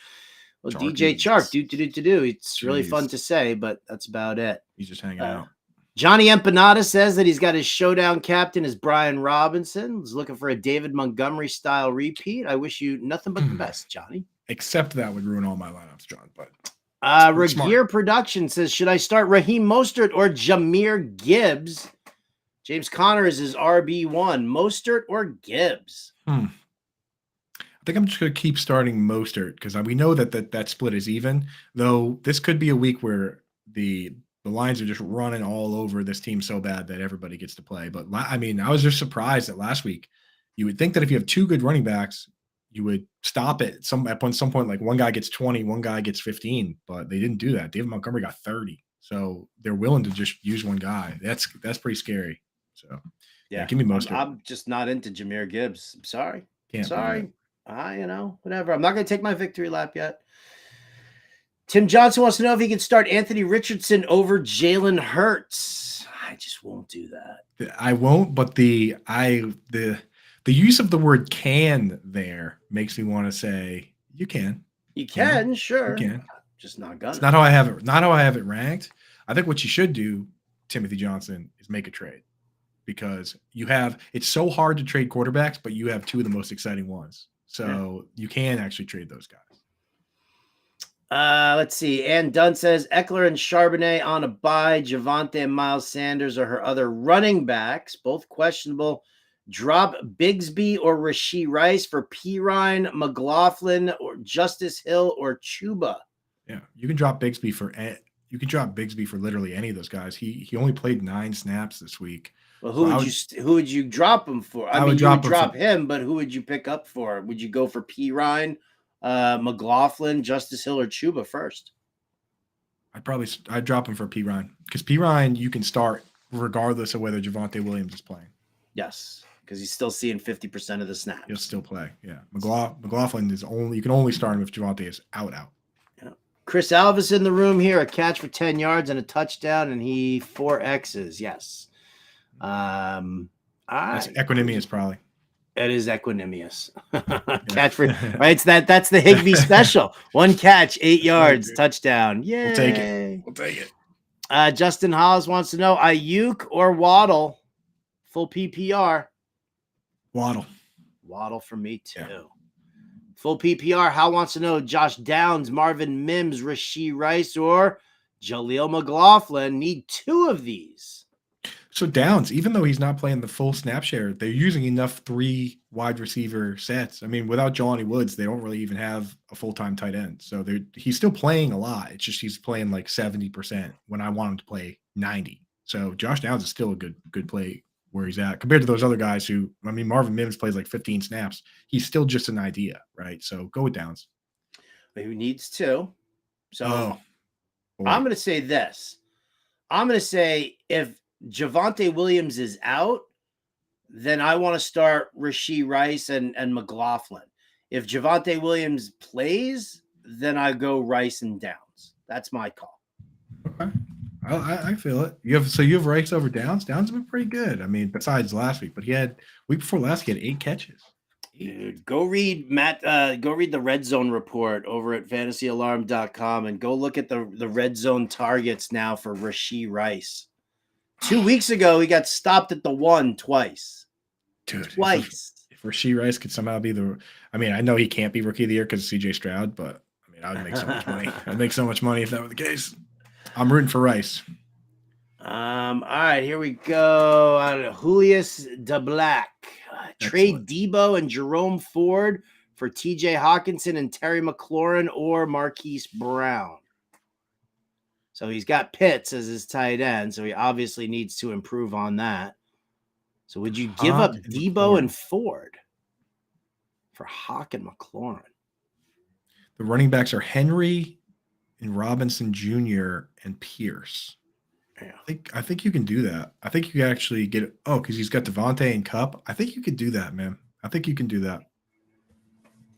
DJ Chark, do. It's really fun to say, but that's about it. He's just hanging out. Johnny Empanada says that he's got his showdown captain as Brian Robinson. He's looking for a David Montgomery style repeat. I wish you nothing but the best, Johnny. Except that would ruin all my lineups, John. But Regeer Production says, should I start Raheem Mostert or Jahmyr Gibbs? James Conner is his RB1. Mostert or Gibbs? I think I'm just going to keep starting Mostert because we know that split is even. Though this could be a week where the Lions are just running all over this team so bad that everybody gets to play. But I was just surprised that last week. You would think that if you have two good running backs, you would stop it at some point. Like one guy gets 20, one guy gets 15, but they didn't do that. David Montgomery got 30, so they're willing to just use one guy. That's pretty scary. So give me Mostert. I'm just not into Jahmyr Gibbs. I'm sorry. Sorry. Whatever. I'm not going to take my victory lap yet. Tim Johnson wants to know if he can start Anthony Richardson over Jalen Hurts. I just won't do that. I won't, but the use of the word "can" there makes me want to say you can. You can, sure. You can. Just not gonna. It's not how I have it. Not how I have it ranked. I think what you should do, Timothy Johnson, is make a trade because it's so hard to trade quarterbacks, but you have two of the most exciting ones. So you can actually trade those guys. Let's see. Ann Dunn says Eckler and Charbonnet on a bye. Javonte and Miles Sanders are her other running backs, both questionable. Drop Bigsby or Rashee Rice for Pirine, McLaughlin, or Justice Hill or Chuba. Yeah, you can drop Bigsby for literally any of those guys. He only played 9 snaps this week. Well, who would you drop him for? I mean, you would drop him, but who would you pick up for? Would you go for Pirine, McLaughlin, Justice Hill, or Chuba first? I'd drop him for Pirine because Pirine you can start regardless of whether Javonte Williams is playing. Yes. Because he's still seeing 50% of the snaps. He'll still play. Yeah. McLaughlin you can only start him if Javonte is out. Yeah. Chris Alvis in the room here, a catch for 10 yards and a touchdown, and he 4 X's. Yes. That's Equanimous, probably. It is Equanimous. Catch for right. That's the Higbee special. 1 catch, 8 yards, touchdown. Yay. We'll take it. Justin Hollis wants to know Ayuk or Waddle, full PPR. Waddle for me too. Yeah. Full PPR. Hal wants to know Josh Downs, Marvin Mims, Rashee Rice, or Jaleel McLaughlin. Need 2 of these. So Downs, even though he's not playing the full snap share, they're using enough 3 wide receiver sets. I mean, without Jelani Woods, they don't really even have a full-time tight end. So he's still playing a lot. It's just he's playing like 70% when I want him to play 90. So Josh Downs is still a good play where he's at compared to those other guys Marvin Mims plays like 15 snaps. He's still just an idea, right? So go with Downs. Who needs 2? So I'm going to say this. I'm going to say if Javonte Williams is out, then I want to start Rashee Rice and McLaughlin. If Javonte Williams plays, then I go Rice and Downs. That's my call. Okay. I feel it. You have Rice over Downs. Downs have been pretty good. I mean, besides last week, but week before last, he had 8 catches. Dude, go read the red zone report over at fantasyalarm.com and go look at the red zone targets now for Rashee Rice. 2 weeks ago, he got stopped at the 1 twice. Dude, twice. If Rashee Rice could somehow be I know he can't be rookie of the year because of CJ Stroud, but I would make so much money. I'd make so much money if that were the case. I'm rooting for Rice. All right, here we go. Julius DeBlack. Trade Debo and Jerome Ford for TJ Hawkinson and Terry McLaurin or Marquise Brown. So he's got Pitts as his tight end. So he obviously needs to improve on that. So would you give up Hawk and Debo McLaurin. and Ford for Hawk and McLaurin? The running backs are Henry and Robinson Jr. and Pierce. Yeah. I think you can do that. I think you can actually get it. Oh, because he's got Devontae and Cup. I think you could do that, man. I think you can do that.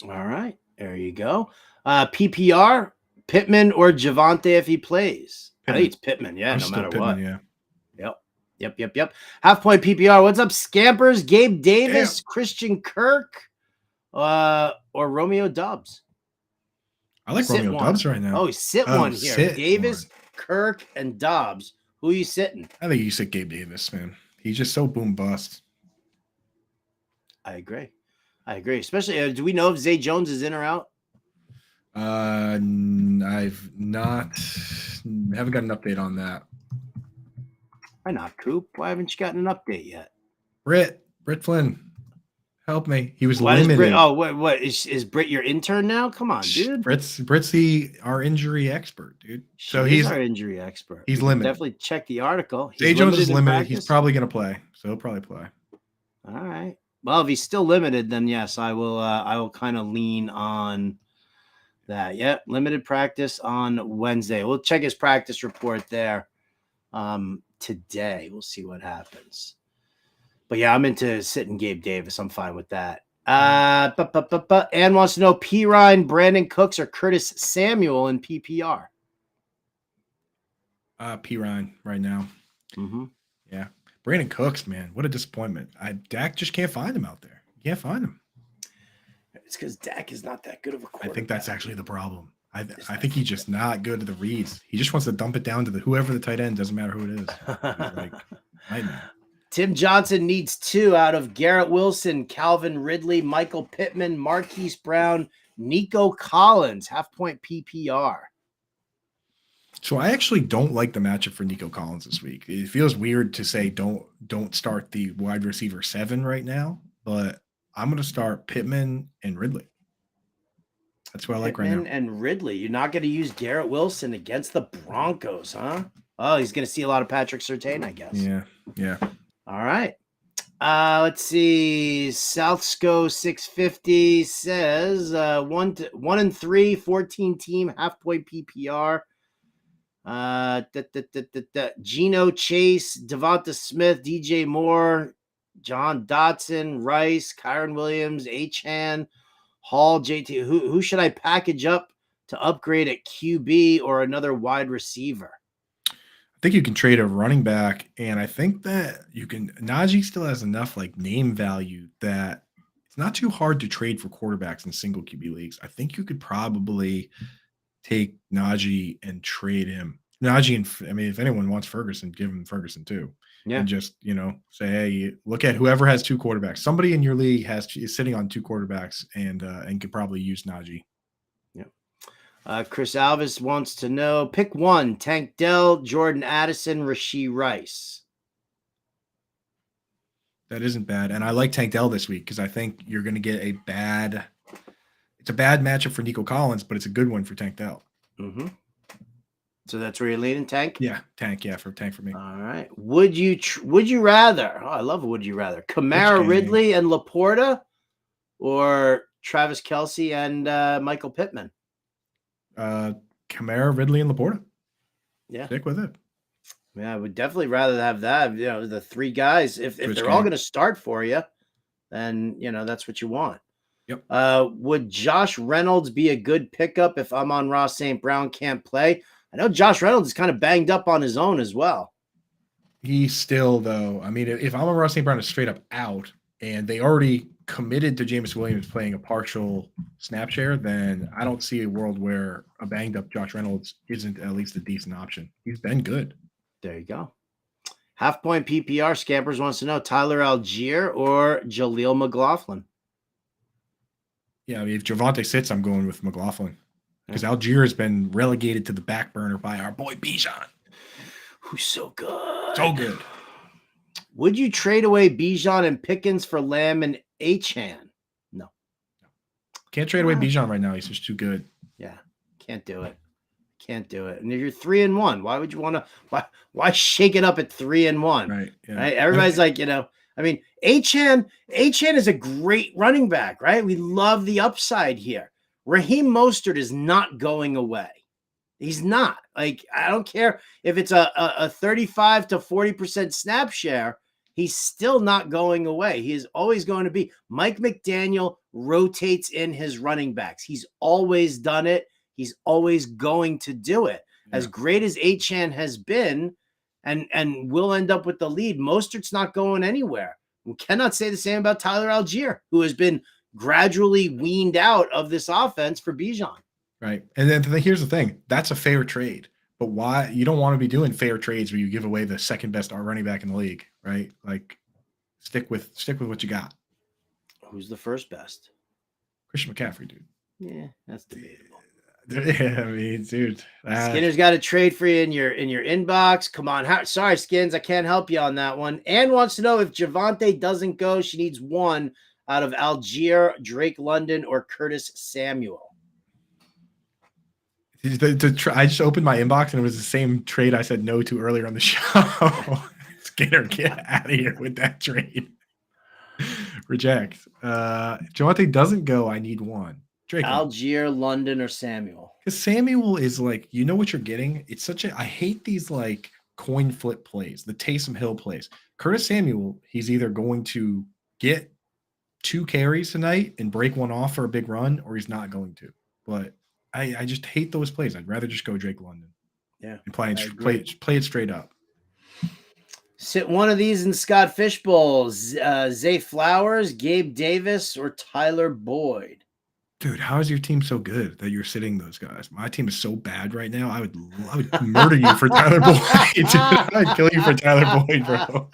All right. There you go. PPR, Pittman or Javonte if he plays. I think it's Pittman, yeah, I'm no still matter Pittman, what. Yep. Half point PPR. What's up, Scampers? Gabe Davis, Damn. Christian Kirk, or Romeo Doubs? I like Sit Romeo one. Doubs right now. Oh, sit Oh, one here. sit Davis, one. Kirk, and Dobbs. Who are you sitting? I think you sit Gabe Davis, man. He's just so boom bust. I agree. Especially, do we know if Zay Jones is in or out? I've not haven't got an update on that. Why not, Coop? Why haven't you gotten an update yet? Britt Flynn, help me. He was Why is limited. Britt? Oh, what is Britt your intern now? Come on, dude. Britt's our injury expert, dude. So He's our injury expert. He's We can limited. definitely check the article. Zay Jones is in limited. practice? He's probably going to play, so he'll probably play. All right. Well, if he's still limited, then yes, I will. I will kind of lean on that. Yeah, limited practice on Wednesday. We'll check his practice report there today. We'll see what happens. But yeah, I'm into sitting Gabe Davis. I'm fine with that. Ann wants to know P. Ryan, Brandon Cooks, or Curtis Samuel in PPR. P. Ryan right now. Mm-hmm. Yeah. Brandon Cooks, man, what a disappointment. Dak just can't find him out there. You can't find him. It's because Dak is not that good of a quarterback. I think that's actually the problem. I think he's just not good at the reads. He just wants to dump it down to whoever the tight end, doesn't matter who it is. He's like, nightmare. Tim Johnson needs 2 out of Garrett Wilson, Calvin Ridley, Michael Pittman, Marquise Brown, Nico Collins, half point PPR. So I actually don't like the matchup for Nico Collins this week. It feels weird to say don't start the wide receiver 7 right now, but I'm going to start Pittman and Ridley. That's what I like right now. Pittman and Ridley. You're not going to use Garrett Wilson against the Broncos, huh? Oh, he's going to see a lot of Patrick Surtain, I guess. Yeah. All right. Let's see. South Sco 650 says 1-3, 14 team, half point PPR. Geno Chase, Devonta Smith, DJ Moore, John Dotson, Rice, Kyron Williams, Achan, Hall, JT. Who should I package up to upgrade at QB or another wide receiver? I think you can trade a running back, and I think that you can. Najee still has enough like name value that it's not too hard to trade for quarterbacks in single QB leagues. I think you could probably take Najee and trade him. Najee, and I mean, if anyone wants Ferguson, give him Ferguson too. Yeah. And just, say, hey, look at whoever has 2 quarterbacks. Somebody in your league is sitting on 2 quarterbacks and could probably use Najee. Yeah. Chris Alvis wants to know, pick one: Tank Dell, Jordan Addison, Rashee Rice. That isn't bad. And I like Tank Dell this week because I think you're going to get it's a bad matchup for Nico Collins, but it's a good one for Tank Dell. Mm-hmm. So that's where you're leaning, Tank? Yeah, Tank for me. All right. Would you rather? Oh, I love a would you rather. Kamara, Ridley, and Laporta, or Travis Kelce and Michael Pittman? Kamara, Ridley, and Laporta. Yeah. Stick with it. Yeah, I would definitely rather have that. The 3 guys. If they're all going to start for you, then that's what you want. Yep. Would Josh Reynolds be a good pickup if I'm on Ross St. Brown can't play? I know Josh Reynolds is kind of banged up on his own as well. He's still, though. I mean, if I'm on Ross St. Brown is straight up out, and they already committed to Jameson Williams playing a partial snap share, then I don't see a world where a banged up Josh Reynolds isn't at least a decent option. He's been good. There you go. Half point PPR. Scampers wants to know Tyler Algier or Jaleel McLaughlin. Yeah, I mean, if Javonte sits, I'm going with McLaughlin because Algier has been relegated to the back burner by our boy Bijan, who's so good. So good. Would you trade away Bijan and Pickens for Lamb and Achan? No. Can't trade away Bijan right now. He's just too good. Yeah, can't do it. Can't do it. And if you're 3-1, why would you want to? Why shake it up at 3-1? Right. Yeah. Right. Everybody's like, I mean, Achan is a great running back, right? We love the upside here. Raheem Mostert is not going away. He's not. Like, I don't care if it's a 35 to 40% snap share. He's still not going away. He is always going to be. Mike McDaniel rotates in his running backs. He's always done it. He's always going to do it. Yeah. As great as Achan has been, and will end up with the lead, Mostert's not going anywhere. We cannot say the same about Tyler Algier, who has been gradually weaned out of this offense for Bijan. Right. And then here's the thing. That's a fair trade. But why? You don't want to be doing fair trades where you give away the second best running back in the league, right? Like, stick with what you got. Who's the first best? Christian McCaffrey, dude. Yeah, that's debatable. Yeah, I mean, dude. Skinner's got a trade for you in your inbox. Come on. Sorry, Skins. I can't help you on that one. Ann wants to know if Javonte doesn't go, she needs one out of Algier, Drake London, or Curtis Samuel. I just opened my inbox and it was the same trade I said no to earlier on the show. Skinner, get out of here with that trade. Reject. Javonte doesn't go. I need one. Drake Algier, London, or Samuel. Because Samuel is like, you know what you're getting? It's I hate these like coin flip plays, the Taysom Hill plays. Curtis Samuel, he's either going to get 2 carries tonight and break one off for a big run, or he's not going to. But I just hate those plays. I'd rather just go Drake London. Yeah. And play it straight up. Sit one of these in Scott Fishbowl. Zay Flowers, Gabe Davis, or Tyler Boyd. Dude, how is your team so good that you're sitting those guys? My team is so bad right now. I would murder you for Tyler Boyd. I'd kill you for Tyler Boyd, bro.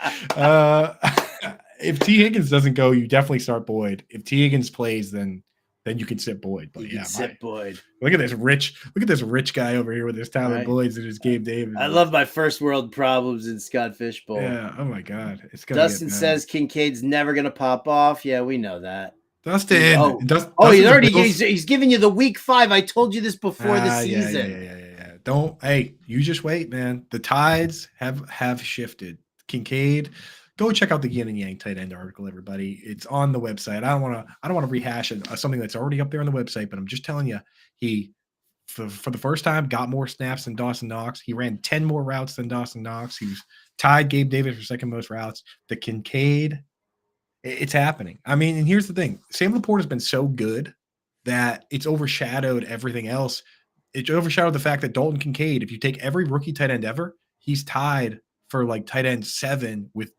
If T. Higgins doesn't go, you definitely start Boyd. If T. Higgins plays, then you can sit Boyd. But sit Boyd. Look at this rich guy over here with his Tyler Boyds and his Gabe Davis. I love my first world problems in Scott Fishbowl. Yeah. Oh my God. Dustin says Kincaid's never gonna pop off. Yeah, we know that. Dustin. He's giving you the week 5. I told you this before the season. Yeah. You just wait, man. The tides have shifted. Kincaid. Go check out the yin and yang tight end article, everybody. It's on the website. I don't want to rehash something that's already up there on the website, but I'm just telling you, he for the first time got more snaps than Dawson Knox. He ran 10 more routes than Dawson Knox. He was tied Gabe Davis for second most routes. The Kincaid, it's happening. I mean, and here's the thing: Sam Laporte has been so good that it's overshadowed everything else. It overshadowed the fact that Dalton Kincaid, if you take every rookie tight end ever, he's tied for like tight end 7 with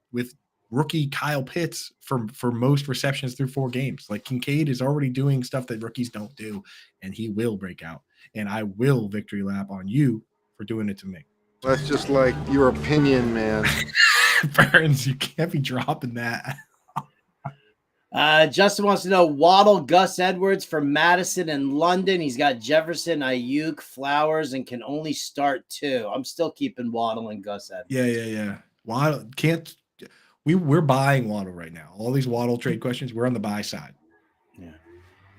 rookie Kyle Pitts for most receptions through 4 games. Like, Kincaid is already doing stuff that rookies don't do, and he will break out. And I will victory lap on you for doing it to me. That's just like your opinion, man. Burns, you can't be dropping that. Justin wants to know Waddle, Gus Edwards for Madison and London. He's got Jefferson, Ayuk, Flowers, and can only start 2. I'm still keeping Waddle and Gus Edwards. Yeah. Waddle can't. We're buying Waddle right now. All these Waddle trade questions, we're on the buy side. Yeah.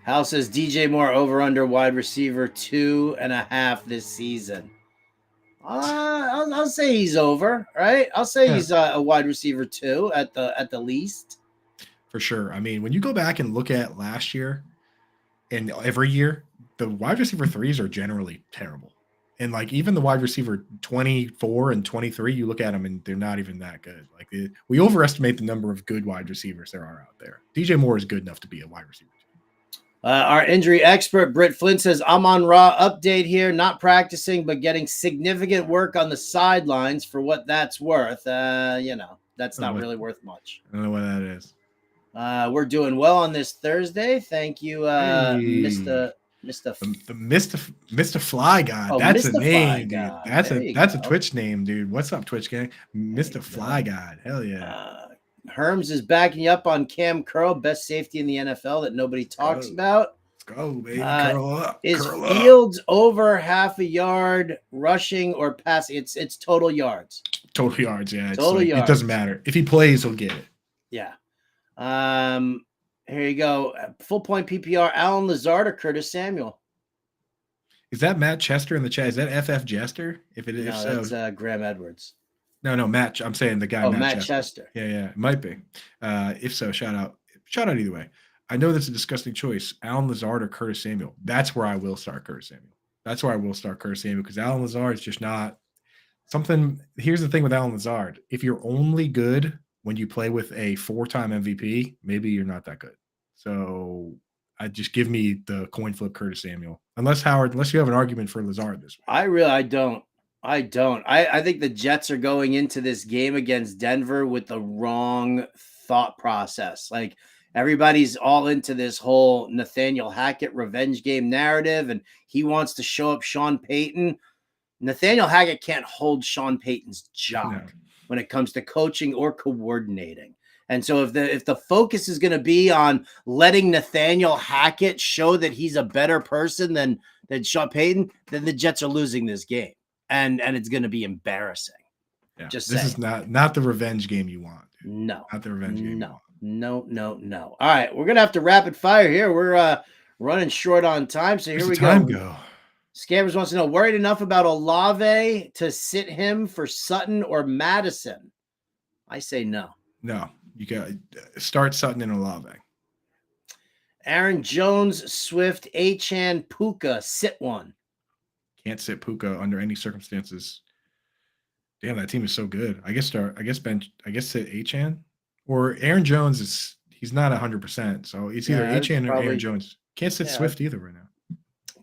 Hal says DJ Moore over under wide receiver 2.5 this season. I'll say he's over, right? I'll say he's a wide receiver 2 at the least. For sure. I mean, when you go back and look at last year and every year, the wide receiver 3s are generally terrible. And like even the wide receiver 24 and 23, you look at them and they're not even that good. Like we overestimate the number of good wide receivers there are out there. DJ Moore is good enough to be a wide receiver. Our injury expert, Britt Flint, says, I'm on Raw update here, not practicing, but getting significant work on the sidelines for what that's worth. That's not really worth much. I don't know what that is. We're doing well on this Thursday. Thank you, Mr. Mr. Fly God. Oh, that's Mr. a name, Fly dude. That's a Twitch name, dude. What's up, Twitch gang? Mr. Fly God. Hell yeah. Herms is backing you up on Cam Curl, best safety in the NFL that nobody talks about. Let's go, baby. Curl up. Is Fields over half a yard rushing or passing? It's total yards. Total yards, yeah. Total yards. It doesn't matter. If he plays, he'll get it. Yeah. Here you go. Full point PPR, Alan Lazard or Curtis Samuel? Is that Matt Chester in the chat? Is that FF Jester? If it is, No, so that's Graham Edwards. no, Matt. I'm saying the guy. Oh, Matt Matt Chester. Yeah, it might be. If so, shout out either way. I know that's a disgusting choice. Alan Lazard or Curtis Samuel. That's where I will start Curtis Samuel. Because Alan Lazard is just not something. Here's the thing with Alan Lazard. If you're only good when you play with a 4-time MVP, maybe you're not that good. So I just give me the coin flip Curtis Samuel. Unless you have an argument for Lazard this week. I don't. I think the Jets are going into this game against Denver with the wrong thought process. Like, everybody's all into this whole Nathaniel Hackett revenge game narrative, and he wants to show up Sean Payton. Nathaniel Hackett can't hold Sean Payton's job when it comes to coaching or coordinating. And so if the focus is going to be on letting Nathaniel Hackett show that he's a better person than Sean Payton, then the Jets are losing this game. And it's going to be embarrassing. Yeah, this is not the revenge game you want. Dude. No. Not the revenge game. No. All right, we're going to have to rapid fire here. We're running short on time, so here we go. Scammers wants to know, worried enough about Olave to sit him for Sutton or Madison? I say no. No, you got to start Sutton and Olave. Aaron Jones, Swift, Achane, Puka, sit one. Can't sit Puka under any circumstances. Damn, that team is so good. I guess sit Achane or Aaron Jones he's not 100%. So it's either Achane or Aaron Jones. Can't sit Swift either right now.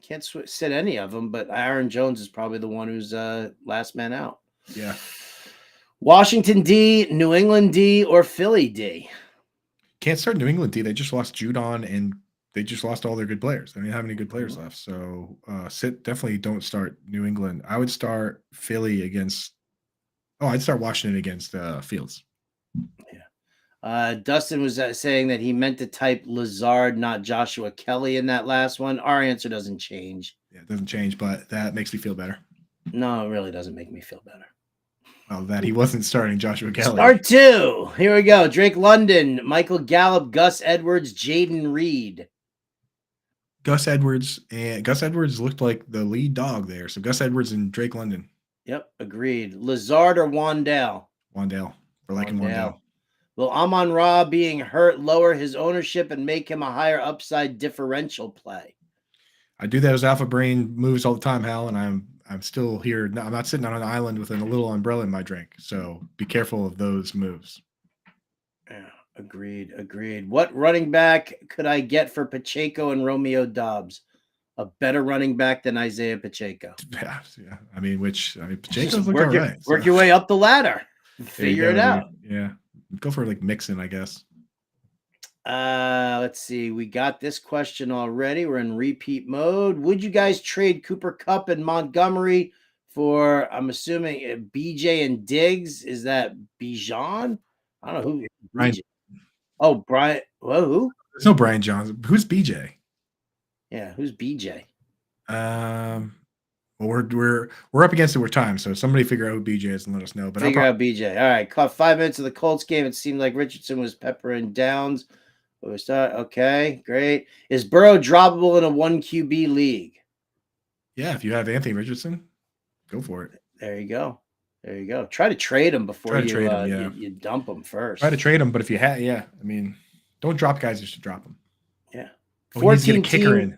Can't sit any of them, but Aaron Jones is probably the one who's last man out. Yeah. Washington D, New England D, or Philly D? Can't start New England D. They just lost Judon and they just lost all their good players. They don't have any good players left. So definitely don't start New England. I would start Philly against I'd start Washington against Fields. Yeah. Dustin was saying that he meant to type Lazard, not Joshua Kelly in that last one. Our answer doesn't change. Yeah, it doesn't change, but that makes me feel better. No, it really doesn't make me feel better. Well, that he wasn't starting Joshua Kelly. Start 2. Here we go. Drake London, Michael Gallup, Gus Edwards, Jaden Reed. Gus Edwards looked like the lead dog there. So Gus Edwards and Drake London. Yep, agreed. Lazard or Wandale? Wandale. We're liking Wandale. Will Amon-Ra being hurt lower his ownership and make him a higher upside differential play? I do that as alpha brain moves all the time, Hal, and I'm still here. I'm not sitting on an island with a little umbrella in my drink. So be careful of those moves. Yeah, agreed. What running back could I get for Pacheco and Romeo Dobbs? A better running back than Isaiah Pacheco. Yeah. I mean, Pacheco's looking all right. Work your way up the ladder. Figure it out. Yeah. Go for Mixon, I guess. Let's see. We got this question already. We're in repeat mode. Would you guys trade Cooper Kupp and Montgomery for, I'm assuming, BJ and Diggs? Is that Bijan? I don't know who. Brian. Oh, Brian. Whoa, who? There's no Brian Johnson. Who's BJ? Yeah, who's BJ? Well, we're up against it with time, so somebody figure out who BJ is and let us know. But figure out BJ. All right, caught 5 minutes of the Colts game. It seemed like Richardson was peppering downs. Okay, great. Is Burrow droppable in a 1 QB league? Yeah, if you have Anthony Richardson, go for it. There you go. Try to trade him before you dump him first. Try to trade him, but if you have, I mean, don't drop guys just to drop them. Yeah. 14 a kicker in.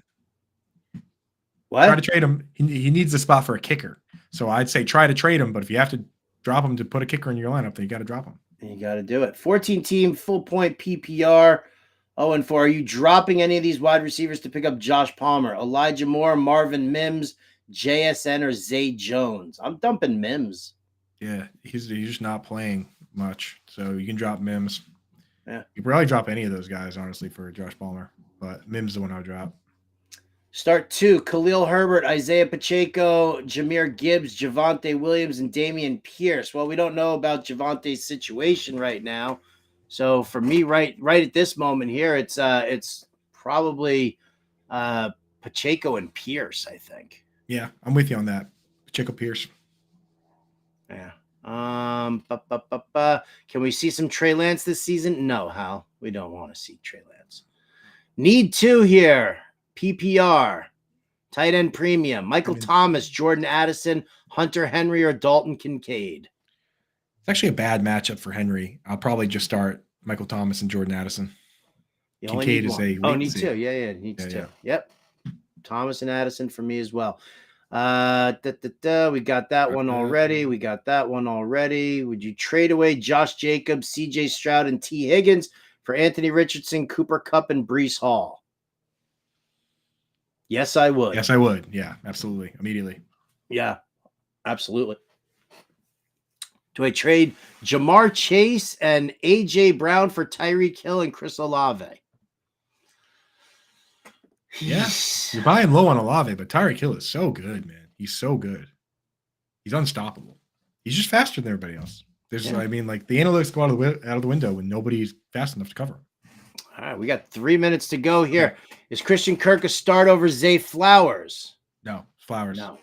What? Try to trade him. He needs a spot for a kicker. So I'd say try to trade him, but if you have to drop him to put a kicker in your lineup, then you got to drop him. You got to do it. 14-team full point PPR. 0-4. Are you dropping any of these wide receivers to pick up Josh Palmer, Elijah Moore, Marvin Mims, JSN, or Zay Jones? I'm dumping Mims. Yeah, he's just not playing much, so you can drop Mims. Yeah, you probably drop any of those guys, honestly, for Josh Palmer, but Mims is the one I would drop. Start 2, Khalil Herbert, Isaiah Pacheco, Jahmyr Gibbs, Javonte Williams, and Damian Pierce. Well, we don't know about Javonte's situation right now. So for me, right at this moment here, it's probably Pacheco and Pierce, I think. Yeah, I'm with you on that. Pacheco Pierce. Yeah. Can we see some Trey Lance this season? No, Hal. We don't want to see Trey Lance. Need 2 here. PPR. Tight end premium, Michael Thomas, Jordan Addison, Hunter Henry, or Dalton Kincaid. It's actually a bad matchup for Henry. I'll probably just start Michael Thomas and Jordan Addison. You only Kincaid need is one. a Oh, need latency. two. Yeah, needs two. Yeah. Yep. Thomas and Addison for me as well. We got that one already. Would you trade away Josh Jacobs, CJ Stroud, and T. Higgins for Anthony Richardson, Cooper Kupp, and Breece Hall? Yes, I would. Yes, I would. Yeah, absolutely. Immediately. Yeah, absolutely. Do I trade Jamar Chase and A.J. Brown for Tyreek Hill and Chris Olave? Yeah, you're buying low on Olave, but Tyreek Hill is so good, man. He's so good. He's unstoppable. He's just faster than everybody else. The analytics go out of the window when nobody's fast enough to cover him. All right, we got 3 minutes to go here. Is Christian Kirk a start over Zay Flowers? No, Flowers. No.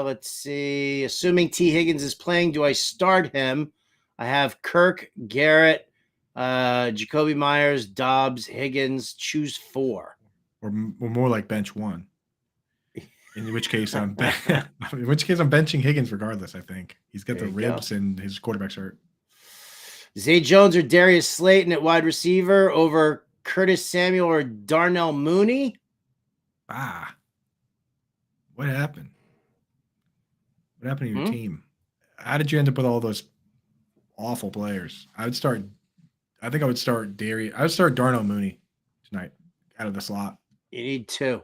Let's see. Assuming T. Higgins is playing, do I start him? I have Kirk, Garrett, Jacoby Myers, Dobbs, Higgins. Choose 4. Or more like bench 1. In which case I'm benching Higgins regardless. I think he's got the ribs and his quarterback's hurt. Zay Jones or Darius Slayton at wide receiver over Curtis Samuel or Darnell Mooney? What happened? What happened to your team? How did you end up with all those awful players? I would start Darnell Mooney tonight out of the slot. You need 2.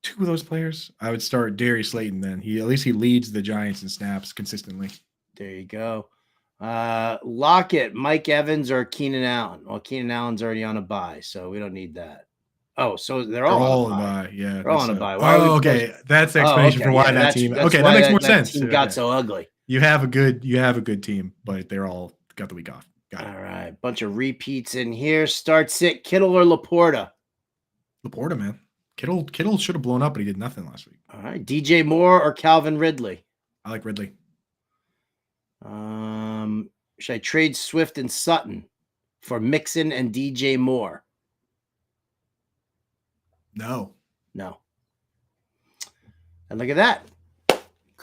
2 of those players. I would start Darius Slayton then. He leads the Giants in snaps consistently. There you go. Lockett, Mike Evans, or Keenan Allen. Well, Keenan Allen's already on a bye, so we don't need that. Oh, so they're all on a bye. Yeah, they're all on a bye. Okay. That's the explanation for why that team. Okay, that makes more sense. Team got so ugly. You have a good team, but they're all got the week off. Got it. All right, bunch of repeats in here. Start sit Kittle or Laporta. Laporta, man. Kittle should have blown up, but he did nothing last week. All right, DJ Moore or Calvin Ridley. I like Ridley. Should I trade Swift and Sutton for Mixon and DJ Moore? No. And look at that.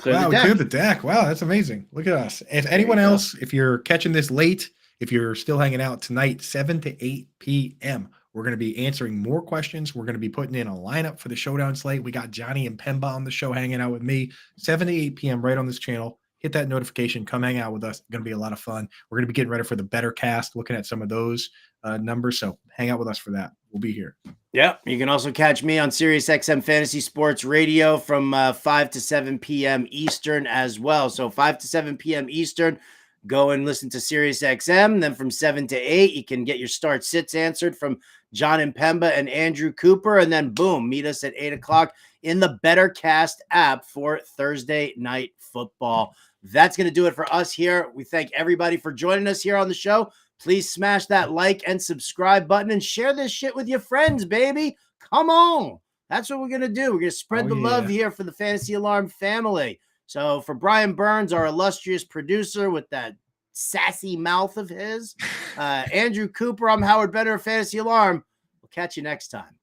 We cleared the deck. Wow, that's amazing. Look at us. If anyone else, if you're catching this late, if you're still hanging out tonight, 7 to 8 p.m., we're going to be answering more questions. We're going to be putting in a lineup for the showdown slate. We got Johnny and Pemba on the show hanging out with me, 7 to 8 p.m. right on this channel. Hit that notification. Come hang out with us. It's going to be a lot of fun. We're going to be getting ready for the better cast, looking at some of those numbers. So hang out with us for that. We'll be here. Yep. You can also catch me on SiriusXM Fantasy Sports Radio from 5 to 7 p.m. Eastern as well. So 5 to 7 p.m. Eastern, go and listen to SiriusXM. Then from 7 to 8, you can get your start sits answered from John and Pemba and Andrew Cooper. And then boom, meet us at 8 o'clock in the Bettercast app for Thursday Night Football. That's going to do it for us here. We thank everybody for joining us here on the show. Please smash that like and subscribe button and share this shit with your friends, baby. Come on. That's what we're going to do. We're going to spread the love here for the Fantasy Alarm family. So for Brian Burns, our illustrious producer with that sassy mouth of his, Andrew Cooper, I'm Howard Bender of Fantasy Alarm. We'll catch you next time.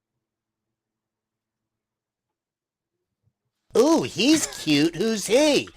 Ooh, he's cute. Who's he?